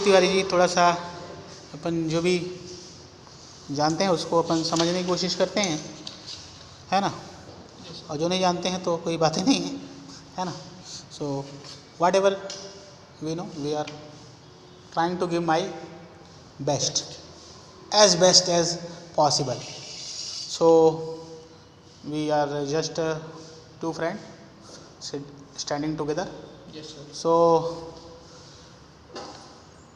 तिवारी जी, थोड़ा सा अपन जो भी जानते हैं उसको अपन समझने की कोशिश करते हैं, है ना, और जो नहीं जानते हैं तो कोई बातें नहीं है ना। So whatever we know, we are trying to give my best as possible. So we are just two friends standing together. Yes sir. So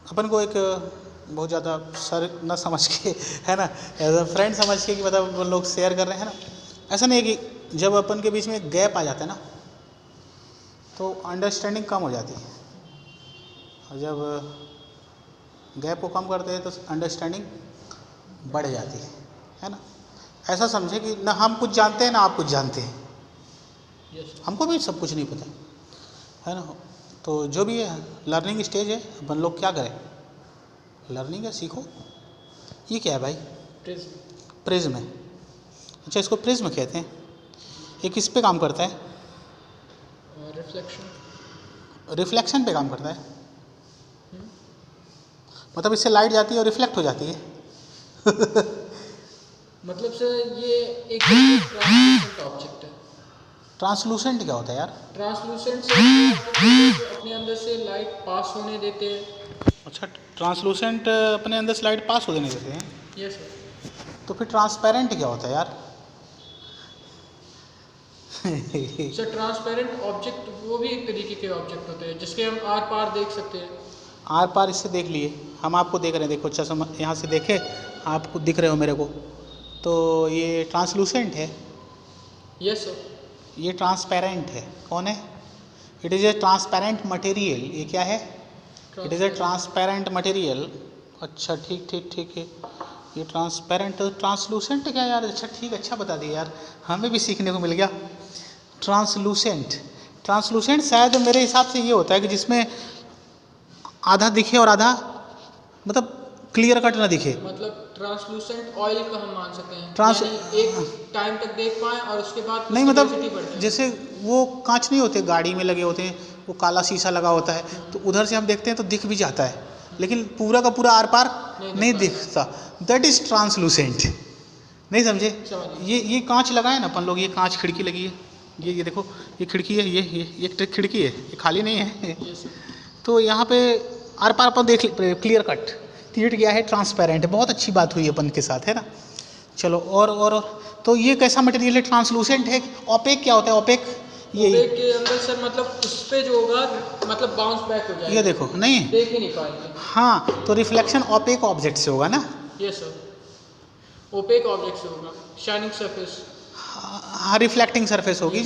अपन को एक बहुत ज़्यादा सर न समझ के, है ना, एज अ फ्रेंड समझ के कि मतलब लोग शेयर कर रहे हैं ना, ऐसा नहीं है कि जब अपन के बीच में एक गैप आ जाता है ना तो अंडरस्टैंडिंग कम हो जाती है, और जब गैप को कम करते हैं तो अंडरस्टैंडिंग बढ़ जाती है ना। ऐसा समझे कि ना हम कुछ जानते हैं ना आप कुछ जानते हैं, हमको भी सब कुछ नहीं पता, है ना। तो जो भी है लर्निंग स्टेज है, अपन लोग क्या करें, लर्निंग है, सीखो। ये क्या है भाई? प्रिज्म है। अच्छा, इसको प्रिज्म कहते हैं। ये किस पे काम करता है? रिफ्लेक्शन पे काम करता है। मतलब इससे लाइट जाती है और रिफ्लेक्ट हो जाती है। मतलब सर ये एक ट्रांसलूसेंट ऑब्जेक्ट है। ट्रांसलूसेंट क्या होता है यार? ट्रांसलूसेंट से अपने अंदर से लाइट पास होने देते हैं। अच्छा, ट्रांसलूसेंट अपने अंदर से लाइट पास होने देते हैं। Yes sir. तो फिर ट्रांसपेरेंट क्या होता है यार? सर ट्रांसपेरेंट ऑब्जेक्ट वो भी एक तरीके के ऑब्जेक्ट होते हैं जिसके हम आर पार देख सकते हैं। आर पार इससे देख लिए, हम आपको देख रहे हैं, देखो चश्मा यहाँ से देखे, आपको दिख रहे हो मेरे को, तो ये ट्रांसलूसेंट है। Yes sir. ये ट्रांसपेरेंट है। कौन है? It is a transparent material. ये क्या है? It is a transparent material. अच्छा ठीक ठीक ठीक है, ये ट्रांसपेरेंट। ट्रांसलूसेंट क्या यार? अच्छा ठीक, अच्छा बता दिया यार, हमें भी सीखने को मिल गया। ट्रांसलूसेंट, ट्रांसलूसेंट शायद मेरे हिसाब से ये होता है कि जिसमें आधा दिखे और आधा मतलब क्लियर कट ना दिखे। मतलब ट्रांसलूसेंट ऑयल का हम मान सकते हैं, ट्रांस यानी एक टाइम तक देख पाएं और उसके बाद नहीं, मतलब जैसे वो कांच नहीं होते गाड़ी में लगे होते हैं, वो काला शीशा लगा होता है, तो उधर से हम देखते हैं तो दिख भी जाता है, लेकिन पूरा का पूरा आर पार नहीं दिखता। That is translucent. नहीं समझे? ये कांच लगा है ना अपन लोग, ये कांच खिड़की लगी है, ये देखो, ये खिड़की है, ये खिड़की है, ये खाली नहीं है। तो यहाँ पे आर पार अपन देख क्लियर कट, क्लियर गया है, ट्रांसपेरेंट है। बहुत अच्छी बात हुई अपन के साथ, है ना। चलो और तो ये कैसा मटेरियल है? ट्रांसलूसेंट है। ओपेक क्या होता है? ओपेक ये के अंदर सर मतलब उस पे जो होगा मतलब बाउंस बैक हो जाएगा। ये देखो, नहीं देख ही नहीं पाएंगे। हाँ, तो रिफ्लेक्शन ओपेक ऑब्जेक्ट से होगा ना। यस सर, ओपेक ऑब्जेक्ट से होगा। शाइनिंग सरफेस, हाँ, रिफ्लेक्टिंग सरफेस होगी,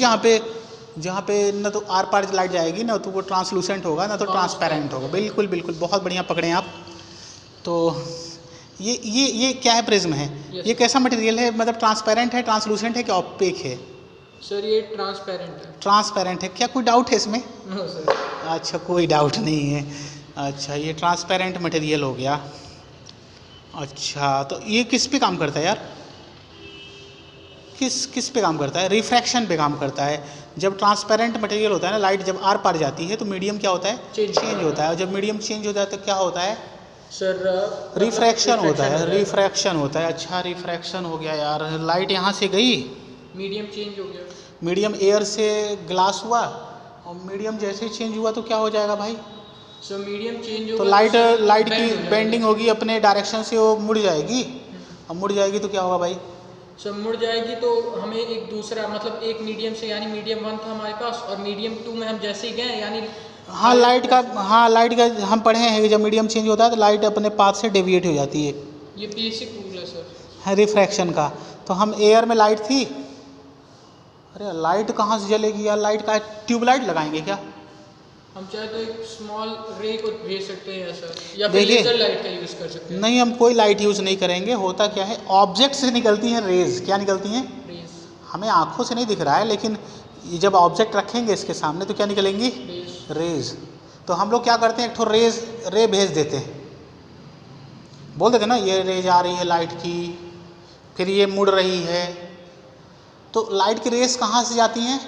जहाँ पे ना तो आर पार लाइट जाएगी, ना तो वो ट्रांसलूसेंट होगा, ना तो ट्रांसपेरेंट होगा। बिल्कुल बिल्कुल, बहुत बढ़िया पकड़े आप। तो ये क्या है? प्रिज्म है। ये कैसा मटेरियल है? मतलब ट्रांसपेरेंट है, ट्रांसलूसेंट है, क्या ओपेक है? सर ये ट्रांसपेरेंट है। ट्रांसपेरेंट है। क्या कोई डाउट है इसमें? No sir. अच्छा, कोई डाउट नहीं है। अच्छा, ये ट्रांसपेरेंट मटेरियल हो गया। अच्छा, तो ये किस पे काम करता है यार? किस पे काम करता है? रिफ्रैक्शन पे काम करता है। जब ट्रांसपेरेंट मटेरियल होता है ना, लाइट जब आर पार जाती है तो मीडियम क्या होता है? चेंज होता है। और जब मीडियम चेंज होता है तो क्या होता है? सर रिफ्रैक्शन होता है। रिफ्रैक्शन होता है। अच्छा, रिफ्रैक्शन हो गया यार। लाइट यहाँ से गई, मीडियम चेंज हो गया, मीडियम एयर से ग्लास हुआ, और मीडियम जैसे ही चेंज हुआ तो क्या हो जाएगा भाई? सो मीडियम चेंज होगा तो लाइट की बेंडिंग होगी, अपने डायरेक्शन से वो मुड़ जाएगी। अब मुड़ जाएगी तो क्या होगा भाई? सो मुड़ जाएगी तो हमें एक दूसरा मतलब एक मीडियम से, यानी मीडियम 1 था हमारे पास और मीडियम 2 में हम जैसे ही गए, यानी हाँ, लाइट का हम पढ़े हैं कि जब मीडियम चेंज होता है तो लाइट अपने पाथ से डेविएट हो जाती है। ये बेसिक रूल है सर, है रिफ्रैक्शन का। तो हम एयर में लाइट थी, अरे लाइट कहाँ से जलेगी यार? लाइट का ट्यूबलाइट लगाएंगे क्या? हम चाहे तो एक स्मॉल रे को भेज सकते हैं सर, या फिर लेजर लाइट का यूज़ कर सकते हैं। नहीं, हम कोई लाइट यूज़ नहीं करेंगे। होता क्या है, ऑब्जेक्ट से निकलती हैं रेज। क्या निकलती हैं? रेज। हमें आँखों से नहीं दिख रहा है, लेकिन जब ऑब्जेक्ट रखेंगे इसके सामने तो क्या निकलेंगी? रेज। तो हम लोग क्या करते हैं, एक ठो रे भेज देते हैं, बोल देते ना ये रेज आ रही है लाइट की, फिर ये मुड़ रही है। तो लाइट की रेस कहाँ से जाती हैं?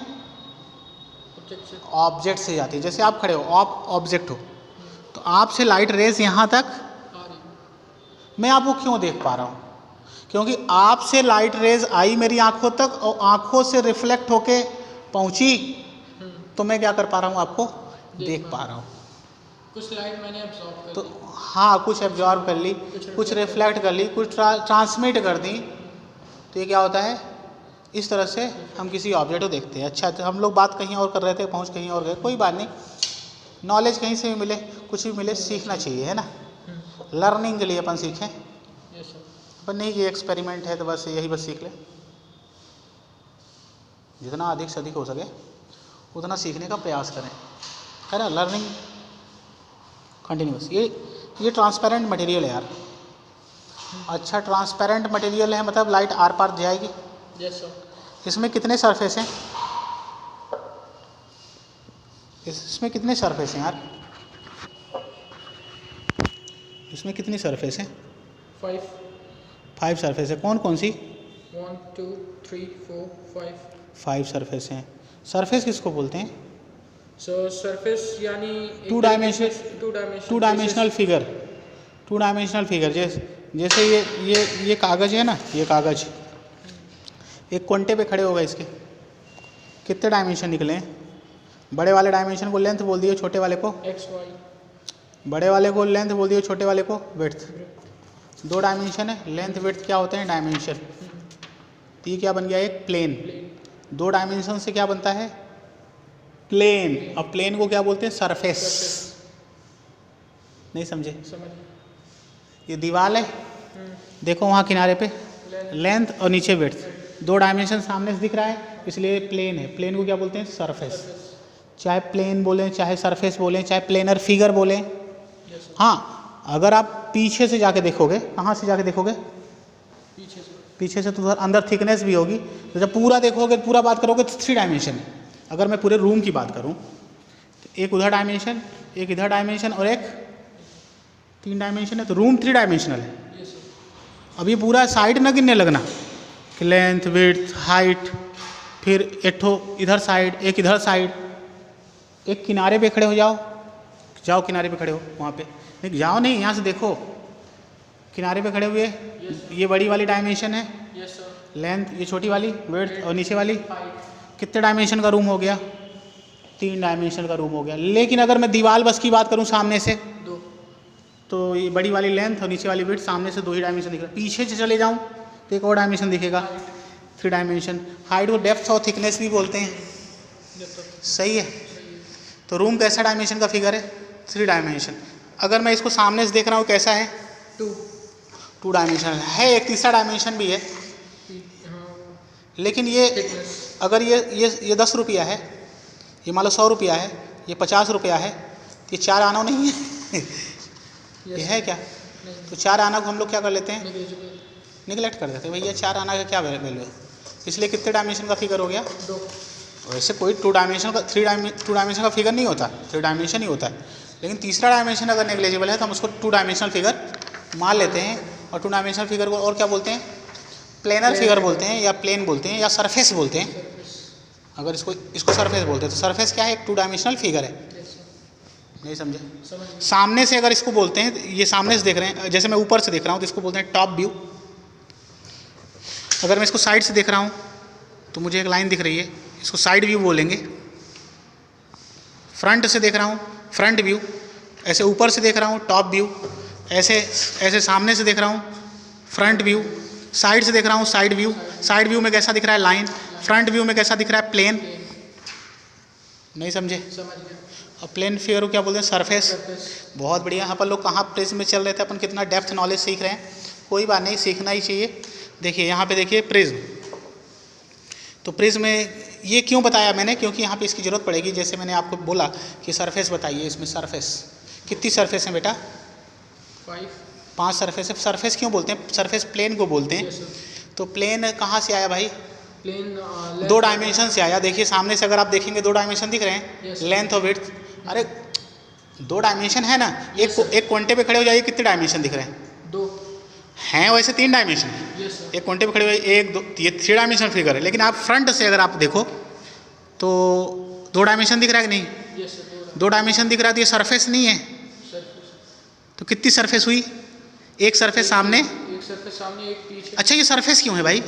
ऑब्जेक्ट से जाती है। जैसे आप खड़े हो, आप ऑब्जेक्ट हो, तो आपसे लाइट रेज यहाँ तक आ रही। मैं आपको क्यों देख पा रहा हूँ? क्योंकि आपसे लाइट रेज आई मेरी आंखों तक और आंखों से रिफ्लेक्ट होके पहुँची, तो मैं क्या कर पा रहा हूँ? आपको देख पा रहा हूँ। कुछ लाइट मैंने एब्जॉर्ब कर तो ली। हाँ, कुछ एब्जॉर्ब कर ली, कुछ रिफ्लेक्ट कर ली, कुछ ट्रांसमिट कर दी। तो ये क्या होता है? इस तरह से हम किसी ऑब्जेक्ट को देखते हैं। अच्छा, तो हम लोग बात कहीं और कर रहे थे, पहुँच कहीं और गए, कोई बात नहीं। नॉलेज कहीं से भी मिले, कुछ भी मिले, सीखना चाहिए, है ना। लर्निंग के लिए अपन सीखें, यस सर। अपन नहीं कि एक्सपेरिमेंट है तो बस यही बस सीख लें। जितना अधिक से अधिक हो सके उतना सीखने का प्रयास करें, है ना। Learning continuous. ये ट्रांसपेरेंट मटेरियल है यार। अच्छा, ट्रांसपेरेंट मटेरियल है मतलब लाइट आर पार जाएगी। Yes sir. इसमें कितने सरफेस हैं? इसमें कितने सरफेस हैं यार? इसमें कितनी सरफेस हैं? 5 सरफेस है। कौन कौन सी? 1 2 3 4 5 5 सरफेस हैं। सरफेस किसको बोलते हैं? सो सरफेस यानी two dimensional figure. Two dimensional figure जैसे ये कागज़ है ना, ये कागज़ एक कोंटे पे खड़े हो गए, इसके कितने डायमेंशन निकले हैं? बड़े वाले डायमेंशन को लेंथ बोल दिए, छोटे वाले को एक्स वाई। बड़े वाले को लेंथ बोल दिए, छोटे वाले को विड्थ। 2 डायमेंशन है, लेंथ विड्थ क्या होते हैं? डायमेंशन। तो ये क्या बन गया? एक प्लेन। 2 डायमेंशन से क्या बनता है? प्लेन। अब प्लेन को क्या बोलते हैं? सरफेस। नहीं समझे? समझ। ये दीवार है, देखो वहाँ किनारे पे लेंथ और नीचे विड्थ, 2 डायमेंशन सामने से दिख रहा है, इसलिए प्लेन है। प्लेन को क्या बोलते हैं? सरफेस। चाहे प्लेन बोलें, चाहे सरफेस बोलें, चाहे प्लेनर फिगर बोलें। हाँ, अगर आप पीछे से जाके देखोगे, कहाँ से जाके देखोगे? पीछे से तो उधर अंदर थिकनेस भी होगी। तो जब पूरा देखोगे, पूरा बात करोगे तो 3 डायमेंशन है। अगर मैं पूरे रूम की बात करूँ तो एक उधर डायमेंशन, एक इधर डायमेंशन और एक 3 डायमेंशन है, तो रूम 3 डायमेंशनल है। अब ये पूरा साइड ना गिनने लगना कि लेंथ विड्थ हाइट, फिर एक ठो इधर साइड, एक इधर साइड। एक किनारे पे खड़े हो जाओ किनारे पे खड़े हो, वहाँ पे नहीं जाओ, नहीं यहाँ से देखो, किनारे पे खड़े हुए, ये बड़ी वाली डायमेंशन है लेंथ, ये छोटी वाली विड्थ और नीचे वाली, कितने डायमेंशन का रूम हो गया? 3 डायमेंशन का रूम हो गया। लेकिन अगर मैं दीवार बस की बात करूँ सामने से, 2, तो ये बड़ी वाली लेंथ और नीचे वाली विड्थ, सामने से 2 ही डायमेंशन दिख रहा है। पीछे से चले जाऊँ तो एक और डायमेंशन दिखेगा, 3 डायमेंशन। हाइट को डेप्थ और थिकनेस भी बोलते हैं, सही है। तो रूम कैसा डायमेंशन का फिगर है? 3 डायमेंशन। अगर मैं इसको सामने से देख रहा हूँ, कैसा है? 2 डायमेंशन है। एक तीसरा डायमेंशन भी है, लेकिन ये अगर ये 10 रुपया है, ये मान लो 100 रुपया है, ये 50 रुपया है, ये 4 आना नहीं है। ये है क्या? तो 4 आना को हम लोग क्या कर लेते हैं? निगलेक्ट कर देते हैं। भैया 4 आना का क्या वैल्यू है? इसलिए कितने डायमेंशन का फिगर हो गया? 2। वैसे कोई 2 डायमेंशन का 2 डायमेंशन का फिगर नहीं होता, 3 डायमेंशन ही होता है। लेकिन तीसरा डायमेंशन अगर नेग्लिजिबल है तो हम उसको 2 डायमेंशनल फिगर मान लेते हैं। और 2 डायमेंशनल फिगर को और क्या बोलते हैं? प्लेनर फिगर बोलते हैं, या प्लेन बोलते हैं, या सरफेस बोलते हैं। अगर इसको सरफेस बोलते हैं, तो सरफेस क्या है? एक 2 डायमेंशनल फिगर है। नहीं समझे? सामने से अगर इसको बोलते हैं, ये सामने से देख रहे हैं, जैसे मैं ऊपर से देख रहा हूँ तो इसको बोलते हैं टॉप व्यू। अगर मैं इसको साइड से देख रहा हूँ तो मुझे एक लाइन दिख रही है, इसको साइड व्यू बोलेंगे। फ्रंट से देख रहा हूँ, फ्रंट व्यू। ऐसे ऊपर से देख रहा हूँ, टॉप व्यू। ऐसे सामने से देख रहा हूँ, फ्रंट व्यू। साइड से देख रहा हूँ, साइड व्यू। साइड व्यू में कैसा दिख रहा है? लाइन। फ्रंट व्यू में कैसा दिख रहा है? प्लेन। नहीं समझे? और प्लेन फिगर को क्या बोलते हैं? सरफेस। बहुत बढ़िया। यहाँ पर लोग कहाँ प्रिज्म में चल रहे थे, अपन कितना डेप्थ नॉलेज सीख रहे हैं। कोई बात नहीं, सीखना ही चाहिए। देखिए यहाँ पे देखिए प्रिज्म। तो प्रिज्म में ये क्यों बताया मैंने? क्योंकि यहाँ पे इसकी ज़रूरत पड़ेगी। जैसे मैंने आपको बोला कि सरफेस बताइए, इसमें सरफेस कितनी सरफेस है बेटा? 5 सरफेस है। सरफेस क्यों बोलते हैं? सरफेस प्लेन को बोलते हैं। तो प्लेन कहाँ से आया भाई? प्लेन 2 डायमेंशन से आया। देखिए सामने से अगर आप देखेंगे 2 डायमेंशन दिख रहे हैं, लेंथ और विड्थ। अरे 2 डायमेंशन है ना। एक कोंटे पे खड़े हो जाइए, कितने डायमेंशन दिख रहे हैं? 2 हैं। वैसे 3 डायमेंशन। एक कोंटे पे खड़े हुए, 1 2, ये 3 डायमेंशन फिगर है। लेकिन आप फ्रंट से अगर आप देखो तो 2 डायमेंशन दिख रहा है कि नहीं? 2 डायमेंशन दिख रहा है, तो ये सरफेस नहीं है। तो कितनी सरफेस हुई? एक सरफेस सामने, एक सरफेस सामने, एक पीछे। अच्छा ये सरफेस क्यों है भाई?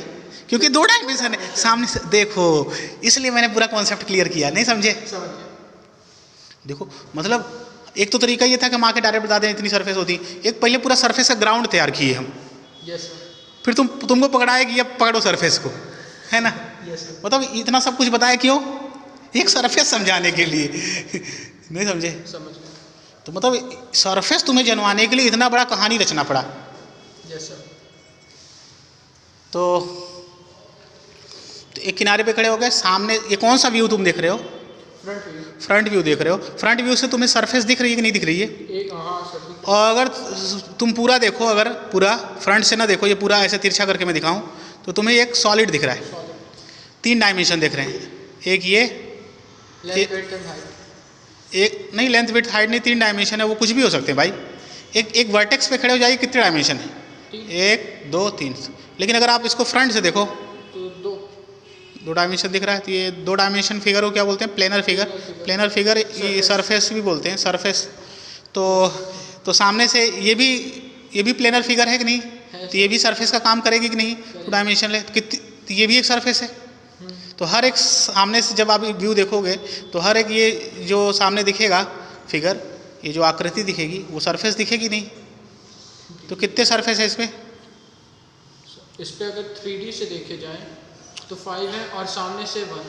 क्योंकि 2 डायमेंशन है सामने से, देखो इसलिए मैंने पूरा कॉन्सेप्ट क्लियर किया, नहीं समझे? समझ गया। देखो मतलब एक तो तरीका ये था कि माँ के डायरेक्ट बता दें इतनी सरफेस होती, एक पहले पूरा सरफेस का ग्राउंड तैयार किए हम, यस सर। फिर तुमको पकड़ाया कि अब पकड़ो सरफेस को, है ना? Yes sir. मतलब इतना सब कुछ बताया क्यों? एक सरफेस समझाने के लिए नहीं समझे? समझ गया। तो मतलब सरफेस तुम्हें जनवाने के लिए इतना बड़ा कहानी रचना पड़ा। Yes sir. तो एक किनारे पे खड़े हो गए, सामने ये कौन सा व्यू तुम देख रहे हो? Front view. फ्रंट व्यू देख रहे हो। फ्रंट व्यू से तुम्हें सरफेस दिख रही है कि नहीं दिख रही है? एक, हाँ सर। और अगर तुम पूरा देखो, अगर पूरा फ्रंट से ना देखो, ये पूरा ऐसे तिरछा करके मैं दिखाऊं तो तुम्हें एक सॉलिड दिख रहा है, सॉलिड। 3 डायमेंशन दिख रहे हैं। एक ये, लेंथ, विड्थ एंड हाइट। एक नहीं लेंथ विड्थ हाइट नहीं, 3 डायमेंशन है, वो कुछ भी हो सकते हैं भाई। एक वर्टेक्स पे खड़े हो जाइए, कितने डायमेंशन है? 1 2 3। लेकिन अगर आप इसको फ्रंट से देखो तो 2 डायमेंशन दिख रहा है। तो ये 2 डायमेंशन फिगर को क्या बोलते हैं? Planar figure. प्लेनर फिगर ये सरफेस भी बोलते हैं, सरफेस। तो सामने से ये भी प्लेनर फिगर है कि नहीं? तो ये भी सरफेस का काम करेगी कि नहीं? 2 डायमेंशन है तो ये भी एक सरफेस है। तो हर एक सामने से जब आप व्यू देखोगे तो हर एक ये जो सामने दिखेगा फिगर, ये जो आकृति दिखेगी वो सरफेस दिखेगी नहीं? तो कितने सरफेस है इसमें? इस पे अगर 3D से देखे जाएं तो 5 है और सामने से 1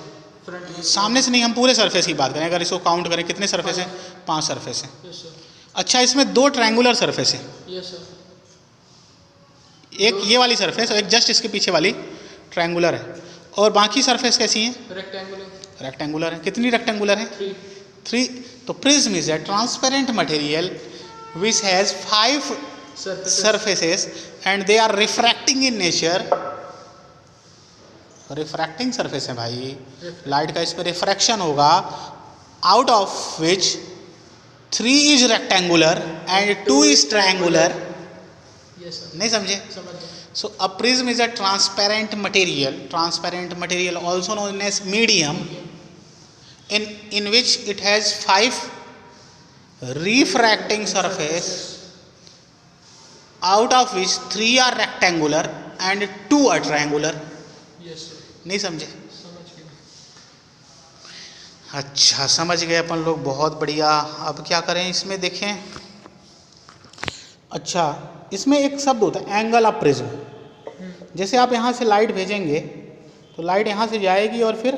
फ्रंट व्यू। सामने से नहीं, हम पूरे सरफेस की बात करें, अगर इसको काउंट करें कितने सरफेस हैं? 5 सरफेस हैं। Yes sir. अच्छा, इसमें 2 ट्रायंगुलर सरफेस है, यस सर। एक ये वाली सरफेस और एक जस्ट इसके पीछे वाली ट्रायंगुलर है, और बाकी सरफेस कैसी हैं? रेक्टेंगुलर। रेक्टेंगुलर है। कितनी रेक्टेंगुलर है? 3। तो prism is a transparent material which has 5 surfaces and they are refracting in nature। Refracting surface है भाई, लाइट का इस पर रिफ्रैक्शन होगा, out of which 3 is rectangular and 2 is triangular. Yes sir. नहीं समझे? समझ गया। So a prism is a transparent material also known as medium, in which it has 5 refracting surface, out of which 3 are rectangular and 2 are triangular। Yes sir. नहीं समझे? समझ गया। अच्छा, समझ गए अपन लोग, बहुत बढ़िया। अब क्या करें इसमें देखें। अच्छा, इसमें एक शब्द होता है एंगल ऑफ प्रिज्म। जैसे आप यहाँ से लाइट भेजेंगे तो लाइट यहाँ से जाएगी और फिर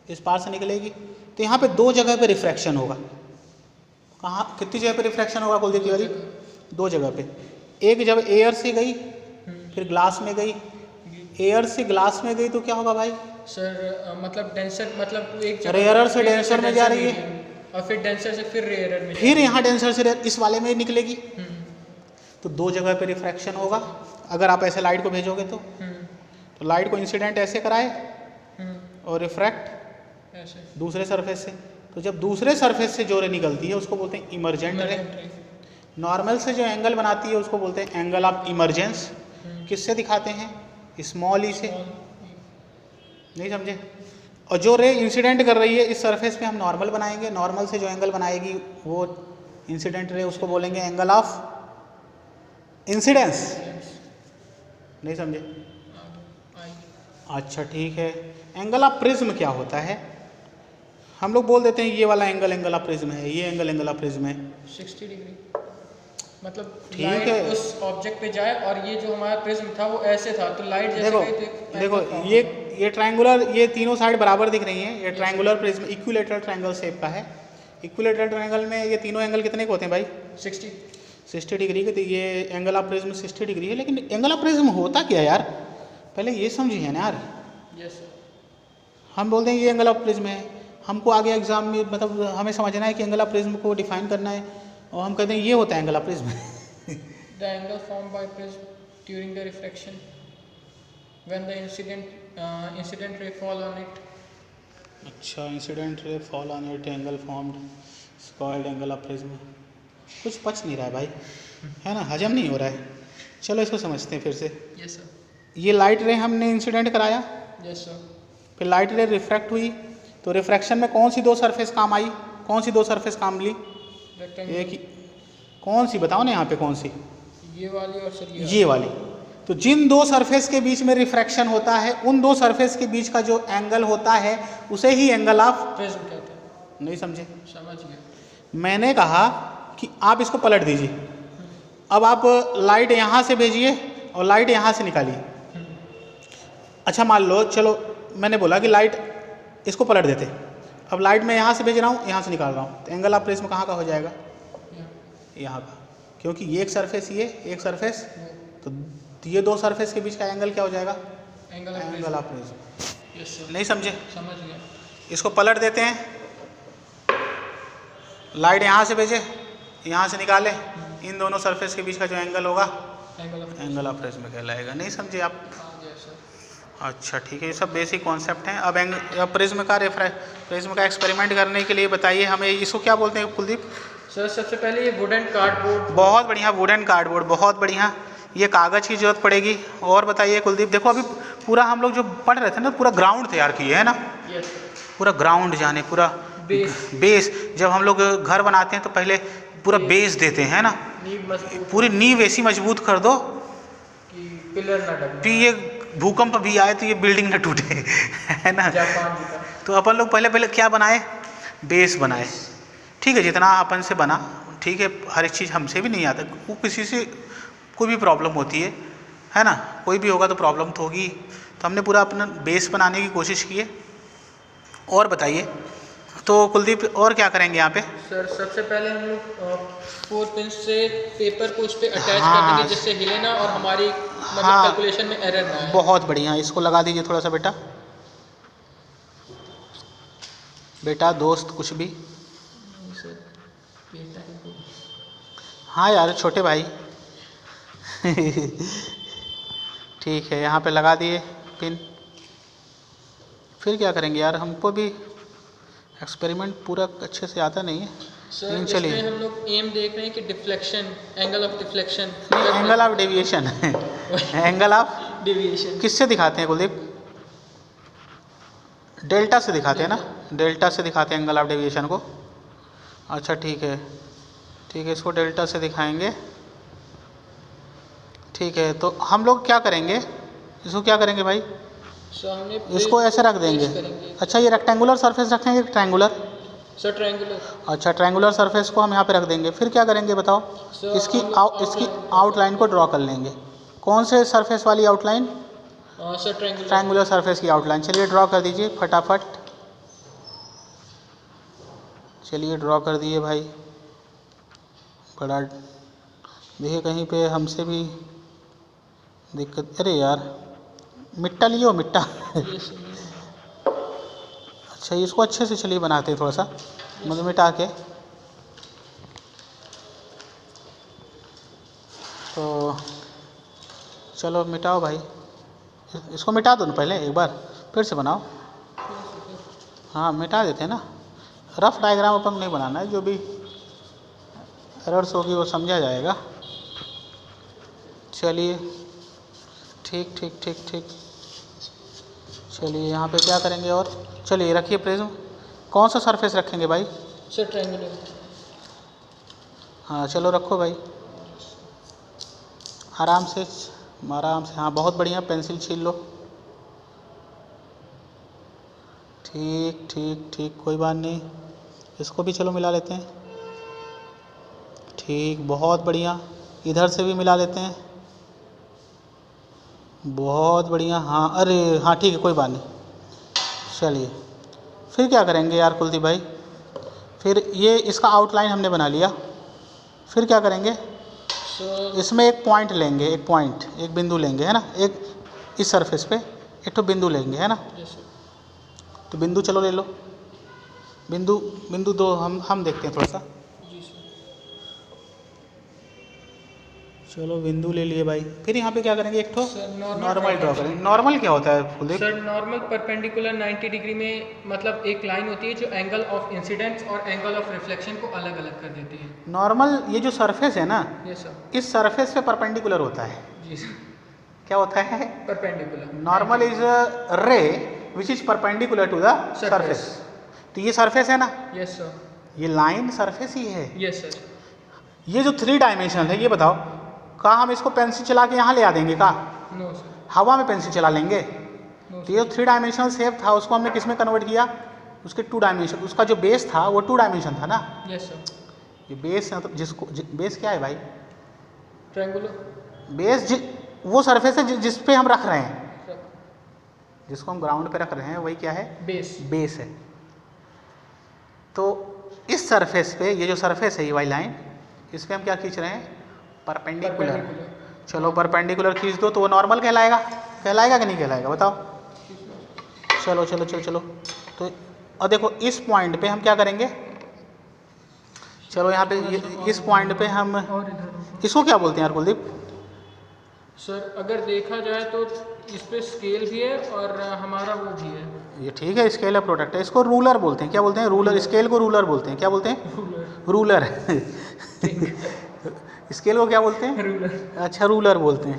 इस पार से निकलेगी, तो यहाँ पे 2 जगह पे रिफ्रैक्शन होगा। कहाँ, कितनी जगह पे रिफ्रैक्शन होगा कुलदीप तिवारी? 2 जगह पे। एक जब एयर से गई फिर ग्लास में गई, एयर से ग्लास में गई तो क्या होगा भाई? सर मतलब डेंसर, मतलब एक जगह रेयरर से डेंसर में जा रही है, और फिर डेंसर से फिर रेयरर में, फिर यहाँ डेंसर से इस वाले में निकलेगी। तो 2 जगह पे रिफ्रैक्शन होगा। अगर आप ऐसे लाइट को भेजोगे तो लाइट को इंसिडेंट ऐसे कराए और रिफ्रैक्ट ऐसे दूसरे सरफेस से। तो जब दूसरे सरफेस से जो रे निकलती है उसको बोलते हैं इमरजेंट रे। नॉर्मल से जो एंगल बनाती है उसको बोलते हैं एंगल ऑफ इमरजेंस। किससे दिखाते हैं? स्मॉल ई से। नहीं समझे? और जो रे इंसिडेंट कर रही है इस सरफेस पे हम नॉर्मल बनाएंगे, नॉर्मल से जो एंगल बनाएगी वो इंसिडेंट रे, उसको बोलेंगे एंगल ऑफ इंसिडेंस। नहीं समझे? अच्छा ठीक है। एंगल ऑफ प्रिज्म क्या होता है? हम लोग बोल देते हैं ये वाला एंगल ऑफ प्रिज्म है, ये एंगल ऑफ प्रिज्म है 60 डिग्री। मतलब ठीक लाइट है। उस ऑब्जेक्ट पे जाए और ये जो हमारा प्रिज्म था वो ऐसे था, तो लाइट जैसे देखो गई तो एक देखो angle form ये ट्रायंगुलर, ये तीनों साइड बराबर दिख रही हैं। ये triangular prism equilateral triangle shape का है। इक्विलेटरल ट्रायंगल में ये तीनों एंगल कितने के होते हैं भाई? 60 डिग्री के। तो ये एंगल ऑफ प्रिज्म 60 डिग्री है। लेकिन एंगल ऑफ प्रिज्म होता क्या है यार? पहले ये समझिए ना यार। Yes sir. हम बोलते हैं ये एंगल ऑफ प्रिज्म है, हमको आगे एग्जाम में मतलब हमें समझना है कि एंगल ऑफ प्रिज्म को डिफाइन करना है, और हम कहते हैं ये होता है angle of prism. The angle formed by prism during the refraction when the incident ray fall on it। अच्छा, incident ray fall on it, angle formed called angle of prism. कुछ पच नहीं रहा है भाई, है ना, हजम नहीं हो रहा है। चलो इसको समझते हैं फिर से। Yes sir. ये लाइट रे हमने इंसिडेंट कराया, यस सर। फिर लाइट रे रिफ्रैक्ट हुई, तो रिफ्रैक्शन में कौन सी 2 सरफेस काम आई? कौन सी 2 सरफेस काम ली? रेक्टेंगल। एक ही। कौन सी बताओ ना यहाँ पे कौन सी? ये वाली और सर ये वाली। तो जिन दो सरफेस के बीच में रिफ्रैक्शन होता है उन दो सरफेस के बीच का जो एंगल होता है उसे ही एंगल ऑफ प्रिज्म कहते हैं। नहीं समझे? समझ गए। मैंने कहा कि आप इसको पलट दीजिए, अब आप लाइट यहाँ से भेजिए और लाइट यहाँ से निकालिए। अच्छा मान लो, चलो मैंने बोला कि लाइट इसको पलट देते, अब लाइट मैं यहाँ से भेज रहा हूँ, यहाँ से निकाल रहा हूँ, तो एंगल ऑफ प्रिज्म कहाँ का हो जाएगा? यहाँ का, क्योंकि ये एक सरफेस, ये एक सरफेस, तो ये दो सरफेस के बीच का एंगल क्या हो जाएगा? Angle of prism. नहीं समझे? समझ गया। इसको पलट देते हैं, लाइट यहाँ से भेजे, यहाँ से निकाले, इन दोनों सरफेस के बीच का जो एंगल होगा एंगल ऑफ प्रिज्म कहलाएगा। नहीं समझे आप? अच्छा ठीक है, ये सब बेसिक कॉन्सेप्ट हैं। अब प्रिज्म का एक्सपेरिमेंट करने के लिए बताइए हमें, इसको क्या बोलते हैं कुलदीप? सर सबसे पहले ये वुडन कार्डबोर्ड। बहुत बढ़िया, वुडन कार्डबोर्ड, बहुत बढ़िया। ये कागज़ की जरूरत पड़ेगी। और बताइए कुलदीप, देखो अभी पूरा हम लोग जो पढ़ रहे थे ना, पूरा ग्राउंड तैयार किए है ना, पूरा ग्राउंड जाने, पूरा बेस। जब हम लोग घर बनाते हैं तो पहले पूरा बेस देते हैं ना, पूरी नींव ऐसी मजबूत कर दो कि पिलर ना डगमगाए, कि ये भूकंप भी आए तो ये बिल्डिंग ना टूटे, है ना। तो अपन लोग पहले क्या बनाए? बेस बनाए। ठीक है, जितना अपन से बना, ठीक है, हर एक चीज़ हमसे भी नहीं आता, वो किसी से कोई भी प्रॉब्लम होती है ना, कोई भी होगा तो प्रॉब्लम तो होगी। तो हमने पूरा अपना बेस बनाने की कोशिश की है। और बताइए तो कुलदीप, और क्या करेंगे यहाँ पे? सर सबसे पहले हम लोग 4 पिन से पेपर को उस पर अटैच कर देंगे जिससे हिले ना और हमारी मतलब कैलकुलेशन में एरर ना आए। बहुत बढ़िया, इसको लगा दीजिए थोड़ा सा बेटा। बेटा दोस्त कुछ भी? हाँ यार छोटे भाई। ठीक है, यहाँ पे लगा दिए पिन। फिर क्या करेंगे यार, हमको भी एक्सपेरिमेंट पूरा अच्छे से आता नहीं है। सर चलिए हम लोग एम देख रहे हैं कि deflection, angle of deflection, angle of deviation. Angle of deviation किससे दिखाते हैं कुलदीप? डेल्टा से दिखाते हैं ना, डेल्टा से दिखाते हैं एंगल ऑफ डेविएशन को। अच्छा ठीक है, ठीक है, इसको डेल्टा से दिखाएंगे। ठीक है, तो हम लोग क्या करेंगे, इसको क्या करेंगे भाई? इसको ऐसे रख देंगे। अच्छा, ये रेक्टेंगुलर सरफेस रखेंगे ट्रायंगुलर? Sir triangular. अच्छा, ट्रायंगुलर सरफेस को हम यहाँ पे रख देंगे। फिर क्या करेंगे बताओ? इसकी आउटलाइन को ड्रॉ कर लेंगे। कौन से सरफेस वाली आउटलाइन? सर ट्रायंगुलर सरफेस की आउटलाइन। चलिए ड्रॉ कर दीजिए फटाफट। चलिए ड्रॉ कर दिए भाई। बड़ा देखिए कहीं पे हमसे भी दिक्कत। अरे यार मिट्टा लियो, मिट्टा। अच्छा, इसको अच्छे से चलिए बनाते हैं थोड़ा सा, मतलब मिटा के। तो चलो मिटाओ भाई, इसको मिटा दो ना पहले एक बार, फिर से बनाओ। हाँ मिटा देते हैं ना, रफ डायग्राम अपन नहीं बनाना है, जो भी एरर्स होगी वो समझा जाएगा। चलिए ठीक ठीक ठीक ठीक। चलिए यहाँ पे क्या करेंगे और? चलिए रखिए प्रिज्म। कौन सा सरफेस रखेंगे भाई? Sir triangular. हाँ चलो रखो भाई, आराम से आराम से। हाँ बहुत बढ़िया, पेंसिल छील लो। ठीक ठीक ठीक, कोई बात नहीं। इसको भी चलो मिला लेते हैं। ठीक, बहुत बढ़िया। इधर से भी मिला लेते हैं, बहुत बढ़िया। हाँ अरे हाँ ठीक है, कोई बात नहीं। चलिए फिर क्या करेंगे यार कुलदीप भाई? फिर ये इसका आउटलाइन हमने बना लिया, फिर क्या करेंगे? इसमें एक पॉइंट लेंगे, एक पॉइंट, एक बिंदु लेंगे, है ना। एक इस सरफेस पे एक तो बिंदु लेंगे, है ना। तो बिंदु चलो ले लो, बिंदु दो हम देखते हैं थोड़ा सा। चलो बिंदु ले लिए भाई। फिर यहाँ पे क्या करेंगे? एक तो नॉर्मल ड्रॉ करेंगे। नॉर्मल क्या होता है Kuldeep? Sir normal perpendicular 90 degree में, मतलब एक लाइन होती है जो एंगल ऑफ इंसिडेंस और एंगल ऑफ रिफ्लेक्शन को अलग अलग कर देती है। नॉर्मल ये जो सरफेस है ना, यस सर, इस सरफेस पे परपेंडिकुलर होता है। जी सर। क्या होता है? Perpendicular. Normal is a ray which is perpendicular to the surface. तो ये सरफेस है ना? Yes sir. ये लाइन सरफेस ही है। Yes sir. ये जो 3 डायमेंशनल है, ये बताओ कहाँ हम इसको पेंसिल चला के यहाँ ले आ देंगे का? No sir. हवा में पेंसिल चला लेंगे? नो तो ये जो 3 डायमेंशनल शेप था उसको हमने किस में कन्वर्ट किया? उसके 2 डायमेंशन, उसका जो बेस था वो 2 डायमेंशन था ना। Yes sir. ये बेस है, तो जिसको बेस क्या है भाई? ट्रायंगुलर। बेस वो सरफेस है जिस पे हम रख रहे हैं, जिसको हम ग्राउंड पे रख रहे हैं, वही क्या है? बेस। बेस है। तो इस सरफेस पे, ये जो सरफेस है ये वाली लाइन, इस पे हम क्या खींच रहे हैं? परपेंडिकुलर। चलो परपेंडिकुलर खींच दो तो वो नॉर्मल कहलाएगा। कहलाएगा कि नहीं कहलाएगा बताओ? चलो चलो चलो चलो। तो और देखो इस पॉइंट पे हम क्या करेंगे? चलो यहाँ पे इस पॉइंट पे हम, और इधर इसको क्या बोलते हैं यार कुलदीप? सर अगर देखा जाए तो इस पे स्केल भी है और हमारा वो भी है। ये ठीक है, स्केल है, प्रोडक्ट है, इसको रूलर बोलते हैं। क्या बोलते हैं? रूलर। स्केल को रूलर बोलते हैं। क्या बोलते हैं? रूलर। स्केल को क्या बोलते हैं? रूलर। अच्छा रूलर बोलते हैं।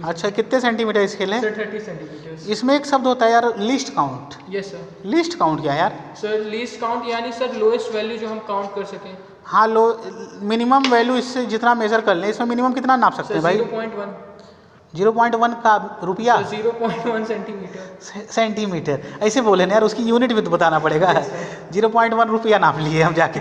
अच्छा कितने सेंटीमीटर स्केल है? Sir 30 centimetre. इसमें एक शब्द होता है यार, list count. Yes sir. List count क्या है यार? सर लीस्ट काउंट यानी सर लोएस्ट वैल्यू जो हम काउंट कर सकें। हाँ, लो मिनिमम वैल्यू इससे जितना मेजर कर लें, इसमें मिनिमम कितना नाप सकते सर हैं भाई? 0.1। 0.1 का रुपया? 0.1 सेंटीमीटर। सेंटीमीटर ऐसे बोले ना यार, उसकी यूनिट भी तो बताना पड़ेगा। 0.1 रुपया नाप लिए हम जाके।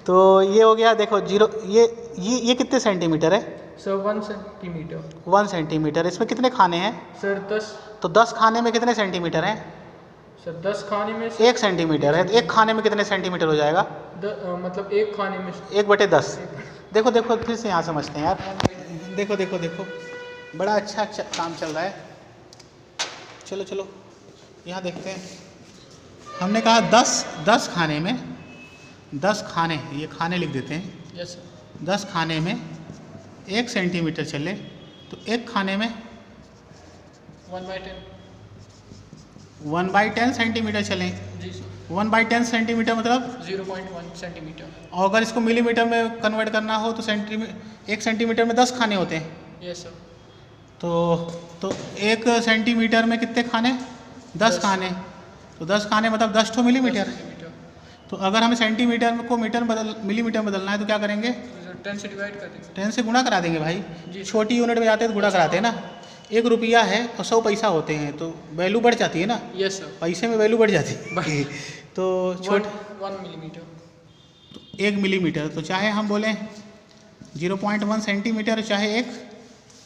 तो ये हो गया। देखो ये कितने सेंटीमीटर है? Sir 1 centimetre. 1 सेंटीमीटर। इसमें कितने खाने हैं? सर 10। तो 10 खाने में कितने सेंटीमीटर हैं? सर 10 खाने में 1 सेंटीमीटर है। तो एक खाने में कितने सेंटीमीटर हो जाएगा? मतलब एक खाने में 1/10। देखो देखो फिर से यहाँ समझते हैं यार। देखो देखो देखो, बड़ा अच्छा काम चल रहा है। चलो चलो यहाँ देखते हैं। हमने कहा 10 खाने में, 10 खाने, ये खाने लिख देते हैं। Yes sir. 10 खाने में 1 सेंटीमीटर चले तो एक खाने में 1/10। 1/10 सेंटीमीटर चलें। जी सर। 1/10 सेंटीमीटर मतलब 0.1 सेंटीमीटर। और अगर इसको मिलीमीटर में कन्वर्ट करना हो तो 1 सेंटीमीटर में 10 खाने होते हैं। Yes sir. तो 1 सेंटीमीटर में कितने खाने? 10 खाने। तो 10 खाने मतलब 10 ठो मिलीमीटर। तो अगर हमें सेंटीमीटर को मिलीमीटर बदलना है तो क्या करेंगे? 10 से डिवाइड कर देंगे। 10 से गुणा करा देंगे भाई। जी। छोटी यूनिट में जाते हैं तो गुणा कराते हैं ना। 1 रुपया है और 100 पैसा होते हैं तो वैल्यू बढ़ जाती है ना। Yes sir. पैसे में वैल्यू बढ़ जाती है। तो 1 मिलीमीटर। 1 मिलीमीटर, तो चाहे हम बोलें 0.1 सेंटीमीटर चाहे 1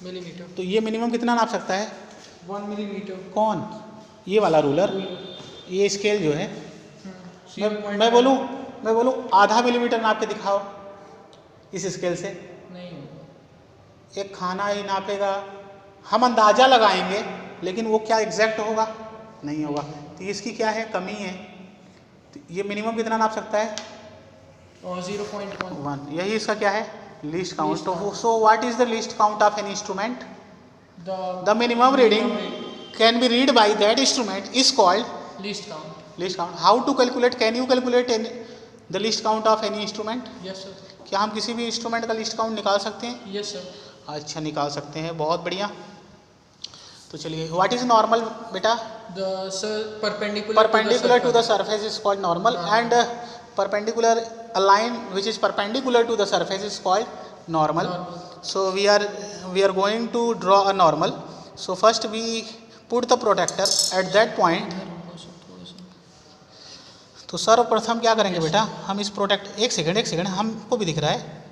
मिलीमीटर। तो ये मिनिमम कितना नाप सकता है? 1 मिलीमीटर। कौन? ये वाला रूलर, ये स्केल जो है। मैं बोलूँ आधा मिलीमीटर नाप के दिखाओ इस स्केल से। नहीं। एक खाना ही नापेगा। हम अंदाज़ा लगाएंगे लेकिन वो क्या एग्जैक्ट होगा? नहीं होगा। तो इसकी क्या है? कमी है। तो ये मिनिमम कितना नाप सकता है? और 0.1। यही इसका क्या है? Least count. So what is the least count of an instrument? The minimum reading can be read by that instrument is called least count. Least count. How to calculate? Can you calculate the least count of any instrument? Yes sir. क्या हम किसी भी instrument का least count निकाल सकते हैं? Yes sir. अच्छा निकाल सकते हैं, बहुत बढ़िया। तो चलिए, व्हाट इज नॉर्मल बेटा? The sir perpendicular to the surface is called normal and perpendicular a line which is perpendicular to the surface is called normal. So we are going to draw a normal. So first we put the protractor at that point. तो सर्वप्रथम क्या करेंगे बेटा? हम इस protect एक second हमको भी दिख रहा है।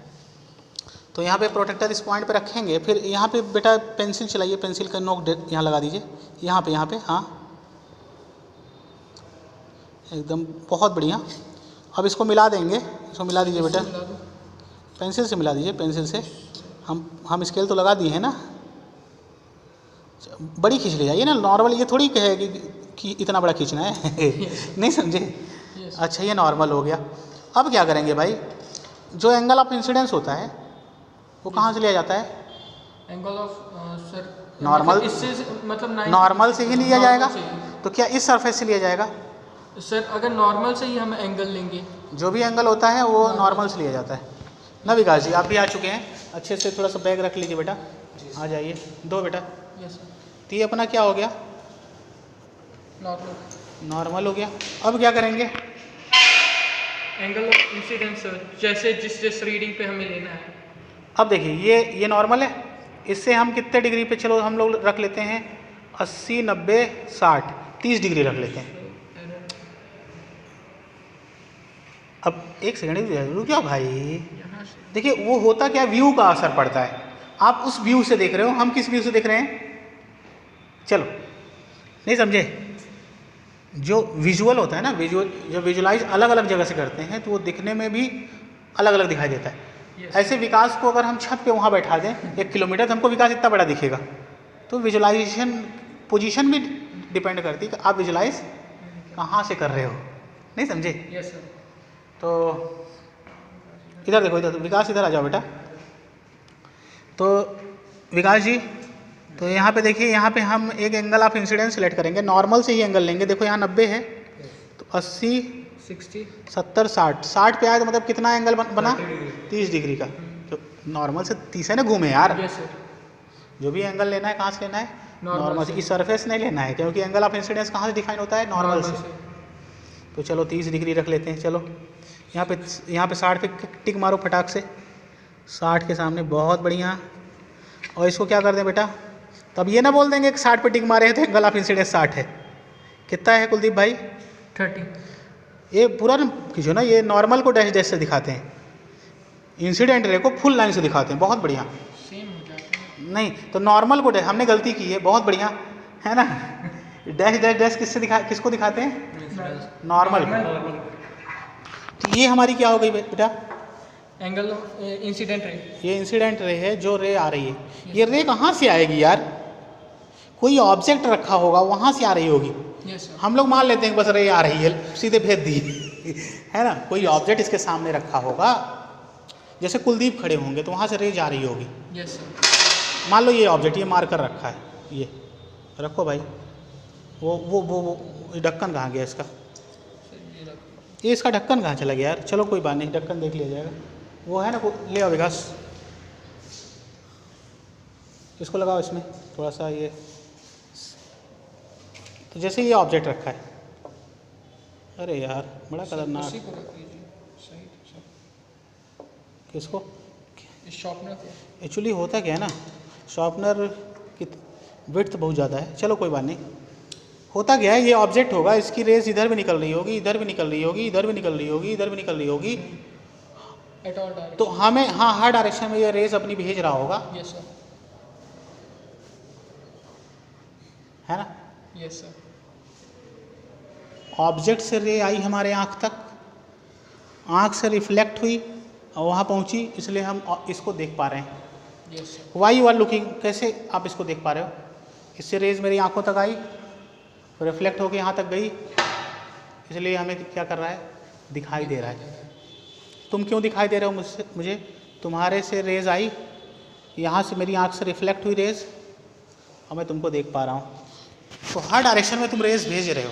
तो यहाँ पे प्रोटेक्टर इस पॉइंट पे रखेंगे। फिर यहाँ पे बेटा पेंसिल चलाइए, पेंसिल का नोक यहाँ लगा दीजिए, यहाँ पे। हाँ एकदम बहुत बढ़िया। अब इसको मिला देंगे। इसको मिला दीजिए बेटा, पेंसिल से मिला दीजिए, पेंसिल से। हम स्केल तो लगा दिए हैं ना। बड़ी खींच ले जाइए ना, नॉर्मल ये थोड़ी कहेगी कि इतना बड़ा खींचना है। नहीं समझे? अच्छा ये नॉर्मल हो गया। अब क्या करेंगे भाई? जो एंगल ऑफ इंसिडेंस होता है वो कहाँ से लिया जाता है? एंगल ऑफ सर नॉर्मल, इससे मतलब नॉर्मल से ही लिया जाएगा। तो क्या इस सरफेस से लिया जाएगा? सर अगर नॉर्मल से ही हम एंगल लेंगे, तो जो भी एंगल होता है वो नॉर्मल से लिया जाता है ना। विकास जी आप भी आ चुके हैं, अच्छे से थोड़ा सा बैग रख लीजिए बेटा, आ जाइए। दो बेटा। Yes sir. तो ये अपना क्या हो गया? नॉर्मल। नॉर्मल हो गया। अब क्या करेंगे? एंगल ऑफ इंसिडेंस सर, जैसे जिस रीडिंग पे हमें लेना है। अब देखिए ये नॉर्मल है, इससे हम कितने डिग्री पे, चलो हम लोग रख लेते हैं 80, 90, 60, 30 डिग्री रख लेते हैं। अब एक सेकंड रुक जाओ भाई, यहाँ से देखिए वो होता क्या, व्यू का असर पड़ता है। आप उस व्यू से देख रहे हो, हम किस व्यू से देख रहे हैं, चलो नहीं समझे। जो विजुअल होता है ना, जो विजुअलाइज अलग अलग जगह से करते हैं तो वो दिखने में भी अलग अलग दिखाई देता है। ऐसे विकास को अगर हम छत पे वहाँ बैठा दें 1 किलोमीटर, तो हमको विकास इतना बड़ा दिखेगा। तो विजुअलाइजेशन पोजीशन भी डिपेंड करती है कि आप विजुअलाइज कहाँ से कर रहे हो, नहीं समझे। Yes sir. तो इधर देखो, इधर विकास, इधर आ जाओ बेटा। तो विकास जी, तो यहाँ पे देखिए, यहाँ पे हम एक एंगल ऑफ इंसिडेंस सेलेक्ट करेंगे, नॉर्मल से ही एंगल लेंगे। देखो यहाँ 90 है, तो 80, 60, 70, 60, 60 पे आए तो मतलब कितना एंगल बना, 30 डिग्री का। तो नॉर्मल से 30 है ना, घूमे यार। Yes sir. जो भी एंगल लेना है कहाँ से लेना है, नॉर्मल से। से। इस सरफेस नहीं लेना है, क्योंकि एंगल ऑफ इंसिडेंस कहाँ से डिफाइन होता है, नॉर्मल से। तो चलो 30 डिग्री रख लेते हैं। चलो यहाँ पे 60 पे टिक मारो फटाक से, 60 के सामने, बहुत बढ़िया। और इसको क्या कर दें बेटा, तब ये ना बोल देंगे कि 60 पे टिक मारे हैं तो एंगल ऑफ इंसिडेंस 60 है। कितना है कुलदीप भाई, 30। ये पूरा खींचो ना, ये नॉर्मल को डैश डैश से दिखाते हैं, इंसिडेंट रे को फुल लाइन से दिखाते हैं। बहुत बढ़िया। सेम हो जाता है। नहीं तो नॉर्मल को डैश, हमने गलती की है, बहुत बढ़िया है ना। डैश डैश डैश किसको दिखाते हैं, नॉर्मल को। तो ये हमारी क्या हो गई बेटा, एंगल ऑफ इंसिडेंट रे। ये इंसिडेंट रे है, जो रे आ रही है। ये रे कहाँ से आएगी यार, कोई ऑब्जेक्ट रखा होगा वहाँ से आ रही होगी। Yes sir. हम लोग मान लेते हैं बस रे आ रही है, सीधे भेज दी है ना। कोई ऑब्जेक्ट इसके सामने रखा होगा, जैसे कुलदीप खड़े होंगे तो वहाँ से रे जा रही होगी। Yes sir. मान लो ये ऑब्जेक्ट, ये मार्कर रखा है, ये रखो भाई। वो ढक्कन कहाँ गया इसका, ये इसका ढक्कन कहाँ चला गया यार। चलो कोई बात नहीं, ढक्कन देख लिया जाएगा। वो है ना, ले आओ विकास, इसको लगाओ इसमें थोड़ा सा ये। तो जैसे ये ऑब्जेक्ट रखा है, अरे यार बड़ा खतरनाक। उसी को रख लीजिए, सही सर। किसको, इस शॉर्पनर को। एक्चुअली होता क्या है ना, शॉर्पनर की विड्थ बहुत ज़्यादा है। चलो कोई बात नहीं। होता क्या है, ये ऑब्जेक्ट होगा, इसकी रेस इधर भी निकल रही होगी, इधर भी निकल रही होगी, इधर भी निकल रही होगी, इधर भी निकल रही होगी। At all direction. तो हमें, हाँ, हर डायरेक्शन में ये रेस अपनी भेज रहा होगा, यस सर। है ना। Yes sir. ऑब्जेक्ट से रे आई हमारे आँख तक, आँख से रिफ्लेक्ट हुई और वहाँ पहुँची, इसलिए हम इसको देख पा रहे हैं। Yes sir. Why you are looking, कैसे आप इसको देख पा रहे हो, इससे रेज मेरी आंखों तक आई, रिफ्लेक्ट होके यहाँ तक गई, इसलिए हमें क्या कर रहा है, दिखाई दे रहा है। तुम क्यों दिखाई दे रहे हो मुझे, तुम्हारे से रेज आई, यहाँ से मेरी आंख से रिफ्लेक्ट हुई रेज, और मैं तुमको देख पा रहा हूँ। तो हर डायरेक्शन में तुम रेज भेज रहे हो।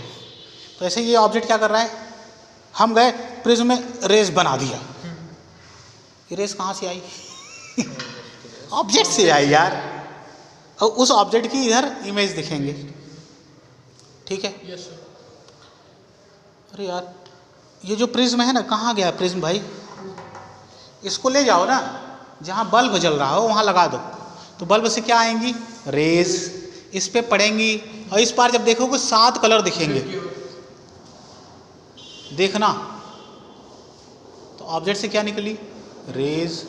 तो ऐसे ये ऑब्जेक्ट क्या कर रहा है, हम गए प्रिज्म में रेज बना दिया, ये रेज कहाँ से आई ऑब्जेक्ट से आई यार, और उस ऑब्जेक्ट की इधर इमेज दिखेंगे, ठीक है। Yes sir. अरे यार ये जो प्रिज्म है ना, कहाँ गया प्रिज्म भाई, इसको ले जाओ ना, जहाँ बल्ब जल रहा हो वहाँ लगा दो, तो बल्ब से क्या आएंगी, रेज इस पे पड़ेंगी, और इस बार जब देखोगे 7 कलर दिखेंगे, देखना। तो ऑब्जेक्ट से क्या निकली, रेज,